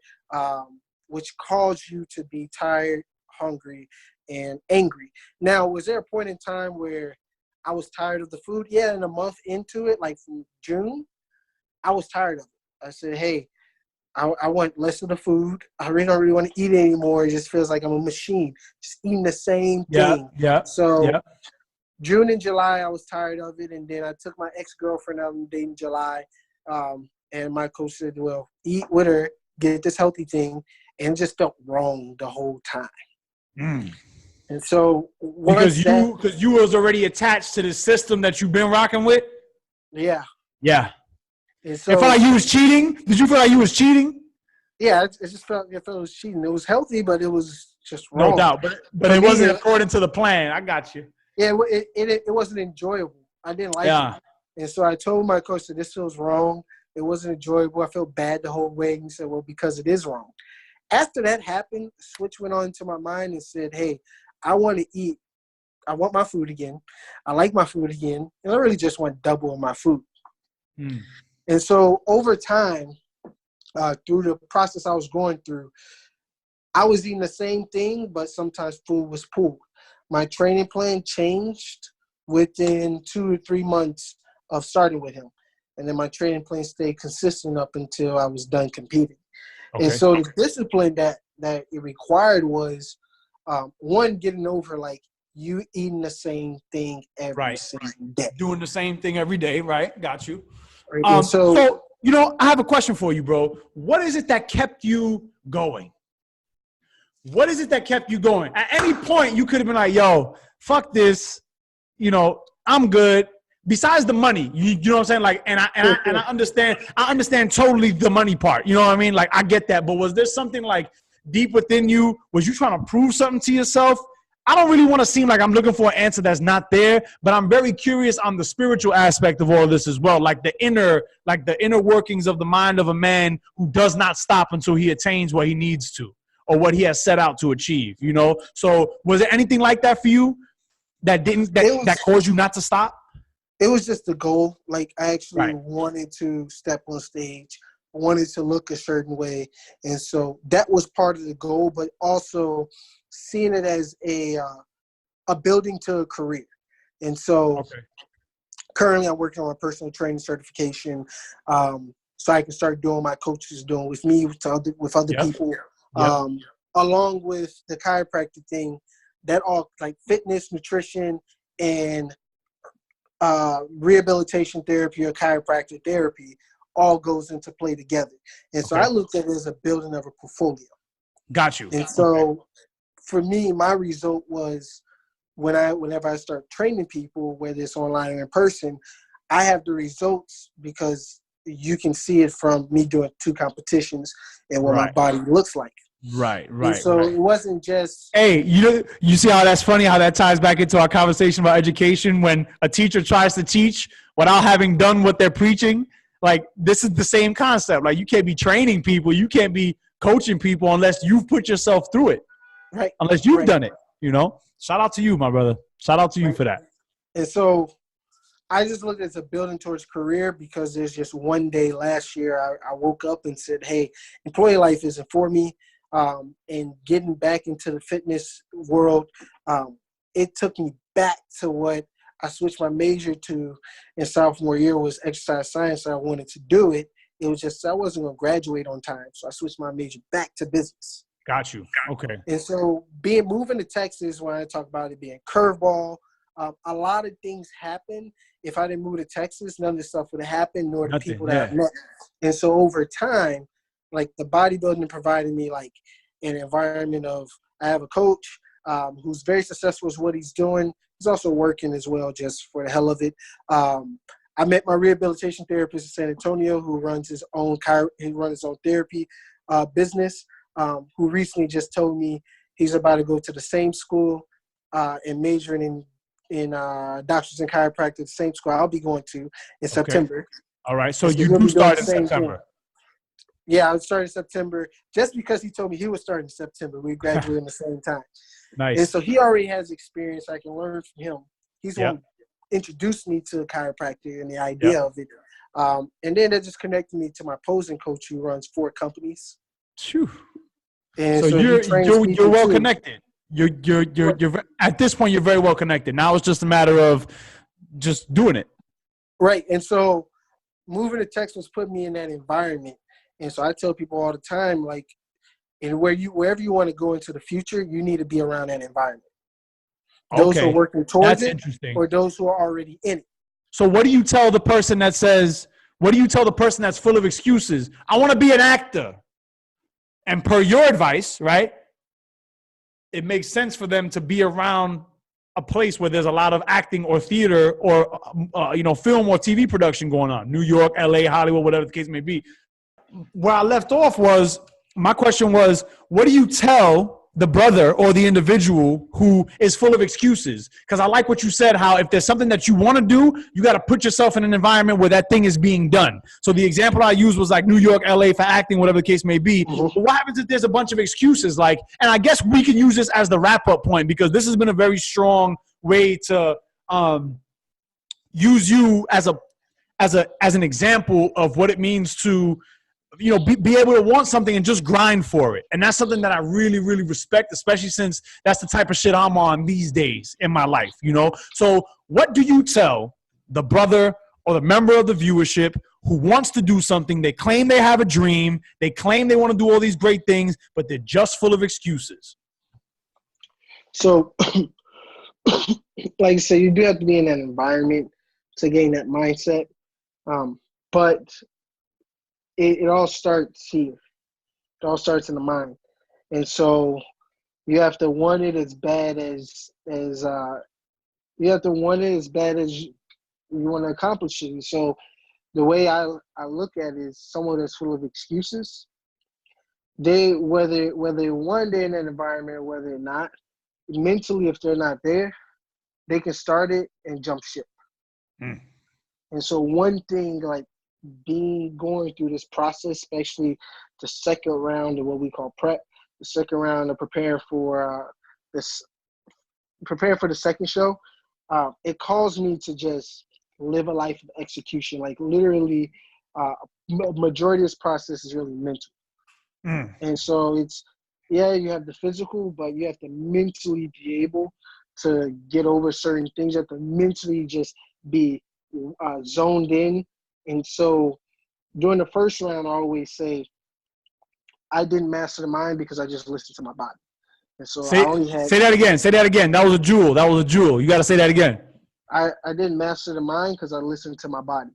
S3: which cause you to be tired, hungry, and angry. Now, was there a point in time where I was tired of the food? Yeah, and a month into it, like from June, I was tired of it. I said, hey, I want less of the food. I really don't want to eat it anymore. It just feels like I'm a machine, just eating the same thing.
S1: Yeah.
S3: So June and July, I was tired of it. And then I took my ex-girlfriend out on a date in July. And my coach said, well, eat with her, get this healthy thing. And it just felt wrong the whole time.
S1: Mm.
S3: And so
S1: because you was already attached to the system that you've been rocking with?
S3: Yeah.
S1: Yeah.
S3: And so,
S1: it felt like you was cheating? Did you feel like you was cheating?
S3: Yeah, it just felt it was cheating. It was healthy, but it was just wrong.
S1: No doubt. But it wasn't according to the plan. I got you.
S3: Yeah, it wasn't enjoyable. I didn't like it. And so I told my coach that this feels wrong. It wasn't enjoyable. I felt bad the whole way. And he said, well, because it is wrong. After that happened, the switch went on into my mind and said, hey, I want to eat. I want my food again. I like my food again. And I really just want double of my food. Mm. And so over time, through the process I was going through, I was eating the same thing, but sometimes food was pulled. My training plan changed within 2 or 3 months of starting with him. And then my training plan stayed consistent up until I was done competing.
S1: Okay.
S3: And so the discipline that it required was, one, getting over like you eating the same thing every single day.
S1: Doing the same thing every day, right? Got you.
S3: Right?
S1: So, you know, I have a question for you, bro. What is it that kept you going? What is it that kept you going? At any point, you could have been like, yo, fuck this. You know, I'm good. Besides the money, you know what I'm saying? Like, and I understand totally the money part. You know what I mean? Like, I get that. But was there something like deep within you? Was you trying to prove something to yourself? I don't really want to seem like I'm looking for an answer that's not there, but I'm very curious on the spiritual aspect of all of this as well. Like the inner workings of the mind of a man who does not stop until he attains what he needs to or what he has set out to achieve, you know? So was there anything like that for you that caused you not to stop?
S3: It was just the goal. Like, I actually wanted to step on stage, wanted to look a certain way. And so that was part of the goal, but also seeing it as a building to a career. And so currently I'm working on a personal training certification, so I can start doing what my coach is doing with me, with other people, along with the chiropractic thing, that all like fitness, nutrition, and rehabilitation therapy or chiropractic therapy all goes into play together. And so I looked at it as a building of a portfolio.
S1: Got you.
S3: And so for me, my result was whenever I start training people, whether it's online or in person, I have the results because you can see it from me doing 2 competitions and what my body looks like.
S1: Right.
S3: And so it wasn't just.
S1: Hey, you see how that's funny, how that ties back into our conversation about education when a teacher tries to teach without having done what they're preaching. Like, this is the same concept. Like, you can't be training people. You can't be coaching people unless you've put yourself through it.
S3: Right.
S1: Unless you've done it, you know? Shout out to you, my brother. Shout out to you for that.
S3: And so I just looked at it as a building towards career because there's just one day last year I woke up and said, hey, employee life isn't for me. And getting back into the fitness world, it took me back to what I switched my major to in sophomore year was exercise science. I wanted to do it. It was just I wasn't going to graduate on time. So I switched my major back to business.
S1: Got you. Okay.
S3: And so moving to Texas, when I talk about it being curveball, a lot of things happen. If I didn't move to Texas, none of this stuff would have happened, nor the people that I've met. And so over time, like the bodybuilding provided me like an environment of, I have a coach who's very successful with what he's doing. He's also working as well, just for the hell of it. I met my rehabilitation therapist in San Antonio, who runs his own therapy business. Who recently just told me he's about to go to the same school and majoring in doctors in chiropractic, the same school I'll be going to in September.
S1: All right. So you do start in September.
S3: Yeah, I started in September just because he told me he was starting in September. We graduated at the same time.
S1: Nice.
S3: And so he already has experience. I can learn from him. He's one who introduced me to chiropractic and the idea of it. And then that just connected me to my posing coach who runs 4 companies.
S1: Phew.
S3: And
S1: so you're well connected. You're at this point you're very well connected. Now it's just a matter of just doing it.
S3: Right. And so moving to Texas put me in that environment. And so I tell people all the time, like, and wherever you want to go into the future, you need to be around that environment. Those who are working towards it, or those who are already in it.
S1: So what do you tell the person that says? What do you tell the person that's full of excuses? I want to be an actor. And per your advice, right, it makes sense for them to be around a place where there's a lot of acting or theater or, film or TV production going on. New York, LA, Hollywood, whatever the case may be. Where I left off was, my question was, what do you tell the brother or the individual who is full of excuses? Because I like what you said, how if there's something that you want to do, you got to put yourself in an environment where that thing is being done. So the example I used was like New York, LA for acting, whatever the case may be. Mm-hmm. But what happens if there's a bunch of excuses? Like, and I guess we can use this as the wrap-up point, because this has been a very strong way to use you as an example of what it means to be able to want something and just grind for it. And that's something that I really, really respect, especially since that's the type of shit I'm on these days in my life, So what do you tell the brother or the member of the viewership who wants to do something? They claim they have a dream. They claim they want to do all these great things, but they're just full of excuses.
S2: So, like I said, you do have to be in that environment to gain that mindset. But it all starts here. It all starts in the mind. And so you have to want it as bad as you have to want it as bad as you want to accomplish it. So the way I look at it is someone that's full of excuses. They whether one day in that environment or whether they're not, mentally if they're not there, they can start it and jump ship. And so one thing, like going through this process, especially the second round of what we call prep, the second round of preparing for the second show, it calls me to just live a life of execution. Like literally, majority of this process is really mental. And so you have the physical, but you have to mentally be able to get over certain things. You have to mentally just be zoned in. And so during the first round, I always say I didn't master the mind because I just listened to my body. And so
S1: say that again. Say that again. That was a jewel. You got to say that again.
S2: I didn't master the mind because I listened to my body.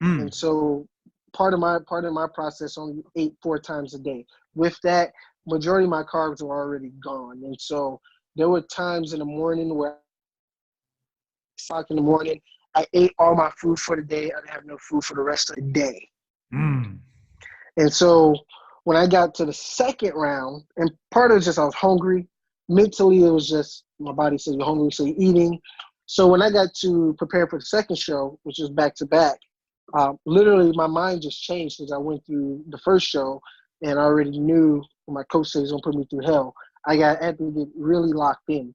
S2: And so part of my process only ate 4 times a day. With that, majority of my carbs were already gone. And so there were times in the morning where 5 in the morning, I ate all my food for the day. I didn't have no food for the rest of the day. And so when I got to the second round, and part of it was just I was hungry. Mentally, it was just my body said you're hungry, so you're eating. So when I got to prepare for the second show, which was back to back, literally my mind just changed because I went through the first show and I already knew my coach said he was going to put me through hell. I had to get really locked in.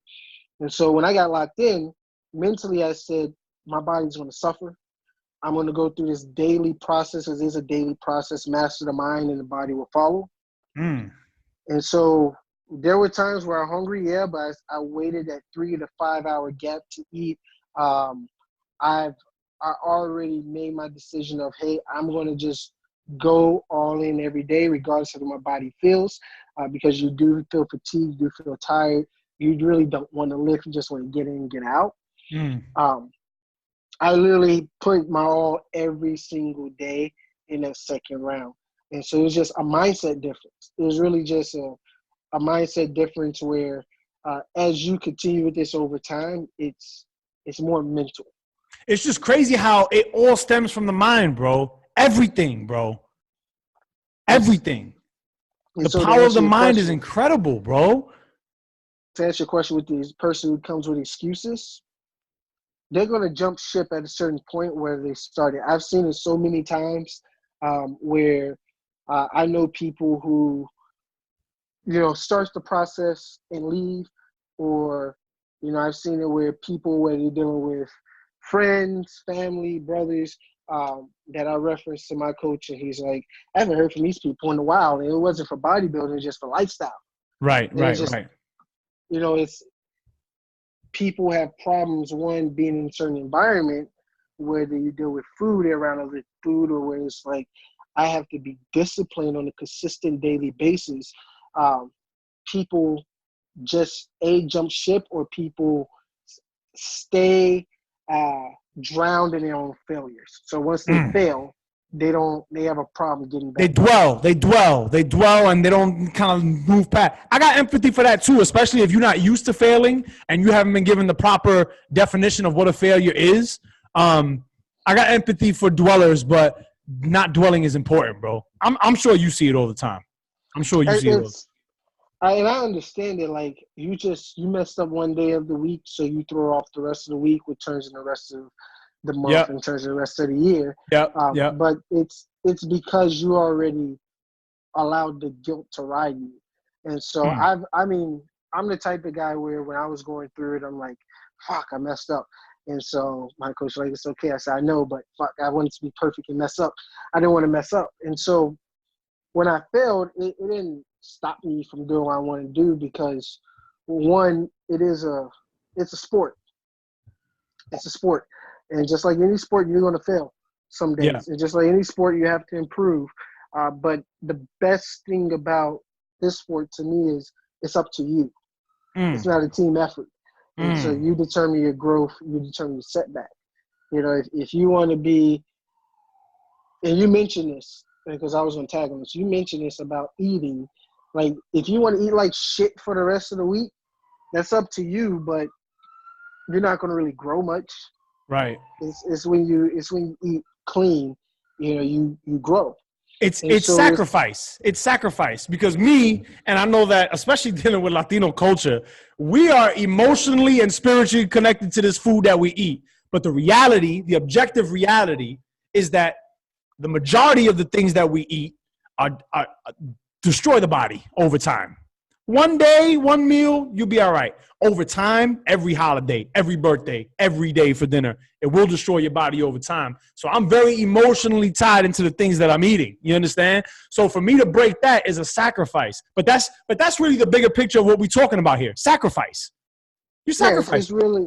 S2: And so when I got locked in, mentally I said, my body's going to suffer. I'm going to go through this daily process. It is a daily process. Master the mind and the body will follow. And so there were times where I'm hungry, but I waited that 3 to 5 hour gap to eat. I already made my decision of, hey, I'm going to just go all in every day, regardless of how my body feels, because you do feel fatigued, you do feel tired. You really don't want to lift. You just want to get in and get out. I literally put my all every single day in that second round. And so it was just a mindset difference. It was really just a mindset difference where as you continue with this over time, it's more mental.
S1: It's just crazy how it all stems from the mind, bro. Everything, bro. Everything. The power of the mind is incredible, bro.
S2: To answer your question, with this person who comes with excuses, they're going to jump ship at a certain point where they started. I've seen it so many times where I know people who, starts the process and leave, or, I've seen it where people, where they're dealing with friends, family, brothers, that I referenced to my coach, and he's like, I haven't heard from these people in a while, and it wasn't for bodybuilding, it was just for lifestyle.
S1: Right.
S2: It's people have problems, one, being in a certain environment, whether you deal with food, around other food, or where it's like, I have to be disciplined on a consistent daily basis. People just jump ship, or people stay drowned in their own failures. So once they fail, they have a problem getting back.
S1: They dwell, and they don't kind of move past. I got empathy for that too, especially if you're not used to failing and you haven't been given the proper definition of what a failure is. I got empathy for dwellers, but not dwelling is important, bro. I'm sure you see it all the time. I'm sure you see it.
S2: And I understand it. Like you messed up one day of the week, so you throw off the rest of the week, which turns in the rest of the month and turns in the rest of the year. But it's because you already allowed the guilt to ride you. And so I'm the type of guy where when I was going through it, I'm like, fuck, I messed up. And so my coach was like, it's okay. I said, I know, but fuck, I wanted to be perfect and mess up. I didn't want to mess up. And so when I failed, it didn't stop me from doing what I want to do because one, it's a sport. It's a sport. And just like any sport, you're going to fail some days.
S1: Yeah.
S2: And just like any sport, you have to improve. But the best thing about this sport to me is it's up to you. It's not a team effort. And so you determine your growth, you determine your setback. You know, if you want to be, and you mentioned this, because I was going to tag on this, you mentioned this about eating. Like, if you want to eat like shit for the rest of the week, that's up to you, but you're not going to really grow much.
S1: Right.
S2: It's when you eat clean, you know, you grow.
S1: It's sacrifice. It's sacrifice because me, and I know that especially dealing with Latino culture, we are emotionally and spiritually connected to this food that we eat. But the reality, the objective reality is that the majority of the things that we eat are destroy the body over time. One day, one meal, you'll be all right. Over time, every holiday, every birthday, every day for dinner, it will destroy your body over time. So I'm very emotionally tied into the things that I'm eating. You understand? So for me to break that is a sacrifice. But that's really the bigger picture of what we're talking about here. Sacrifice. You sacrifice.
S2: Yeah,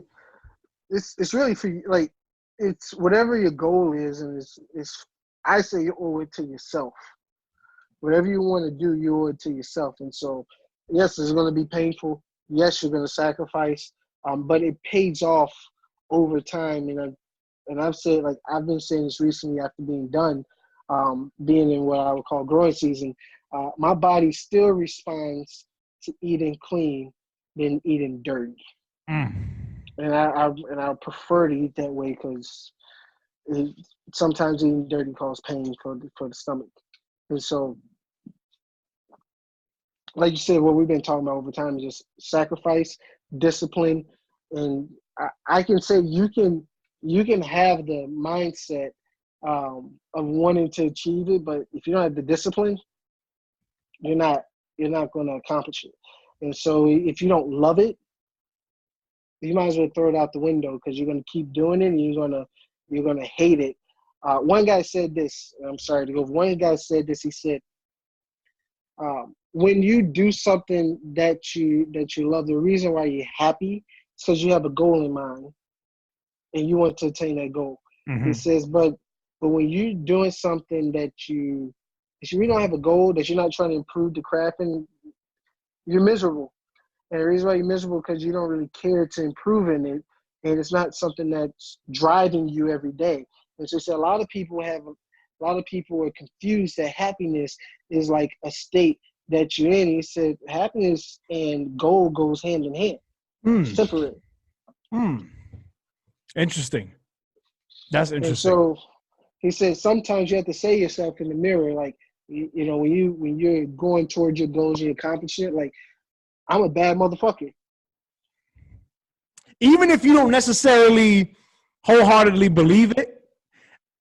S2: it's really for you. Like, it's whatever your goal is, and it's I say you owe it to yourself. Whatever you want to do, you owe it to yourself. And so, yes, it's going to be painful. Yes, you're going to sacrifice, but it pays off over time. And I've said, like, I've been saying this recently after being done, being in what I would call growing season. My body still responds to eating clean than eating dirty. And I prefer to eat that way because sometimes eating dirty causes pain for the stomach. And so, like you said, what we've been talking about over time is just sacrifice, discipline, and I can say you can have the mindset of wanting to achieve it, but if you don't have the discipline, you're not going to accomplish it. And so, if you don't love it, you might as well throw it out the window because you're going to keep doing it and you're gonna hate it. One guy said this. I'm sorry to go. One guy said this. He said, when you do something that you love, the reason why you're happy is because you have a goal in mind and you want to attain that goal. Mm-hmm. He says, but when you're doing something that you really don't have a goal, that you're not trying to improve the craft, and you're miserable. And the reason why you're miserable because you don't really care to improve in it, and it's not something that's driving you every day. And so he said a lot of people are confused that happiness is like a state that you're in. He said happiness and goal goes hand in hand. It's temporary.
S1: Interesting. That's interesting.
S2: And so he said sometimes you have to say yourself in the mirror, like, you know, when you're going towards your goals and you're accomplishing it, like, I'm a bad motherfucker.
S1: Even if you don't necessarily wholeheartedly believe it,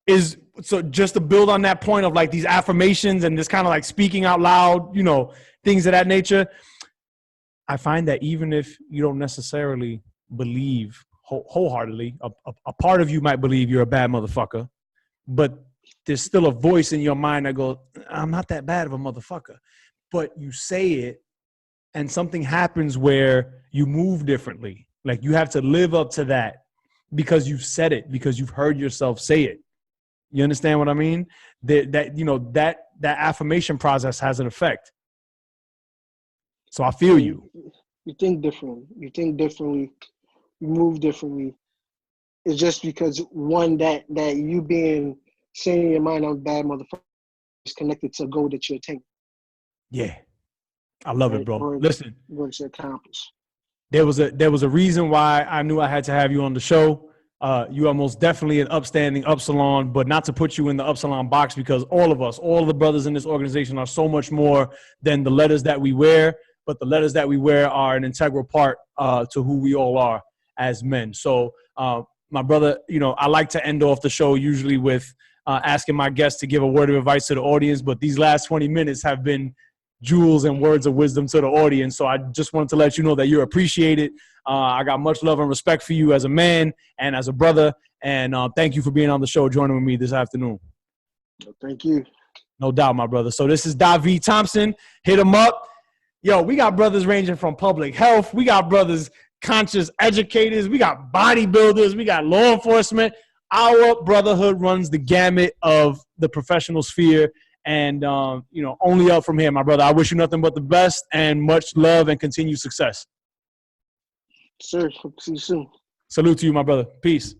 S1: is so just to build on that point of like these affirmations and this kind of like speaking out loud, you know, things of that nature. I find that even if you don't necessarily believe wholeheartedly, a part of you might believe you're a bad motherfucker, but there's still a voice in your mind that goes, I'm not that bad of a motherfucker. But you say it and something happens where you move differently. Like you have to live up to that because you've said it, because you've heard yourself say it. You understand what I mean? That affirmation process has an effect. So I feel you.
S2: You think differently. You think differently. You move differently. It's just because one that you being saying in your mind, I'm a bad motherfucker, is connected to a goal that you're attaining.
S1: Yeah, I love it, bro. Listen,
S2: what you accomplish.
S1: There was a reason why I knew I had to have you on the show. You are most definitely an upstanding Upsilon, but not to put you in the Upsilon box because all of us, all the brothers in this organization are so much more than the letters that we wear, but the letters that we wear are an integral part to who we all are as men. So my brother, you know, I like to end off the show usually with asking my guests to give a word of advice to the audience, but these last 20 minutes have been jewels and words of wisdom to the audience. So I just wanted to let you know that you're appreciated. I got much love and respect for you as a man and as a brother. And thank you for being on the show, joining with me this afternoon.
S2: Thank you.
S1: No doubt, my brother. So this is Dah-Vee Thompson. Hit him up. Yo, we got brothers ranging from public health. We got brothers conscious educators. We got bodybuilders. We got law enforcement. Our brotherhood runs the gamut of the professional sphere. And, only up from here, my brother. I wish you nothing but the best and much love and continued success.
S2: Sir, hope to see you soon.
S1: Salute to you, my brother. Peace.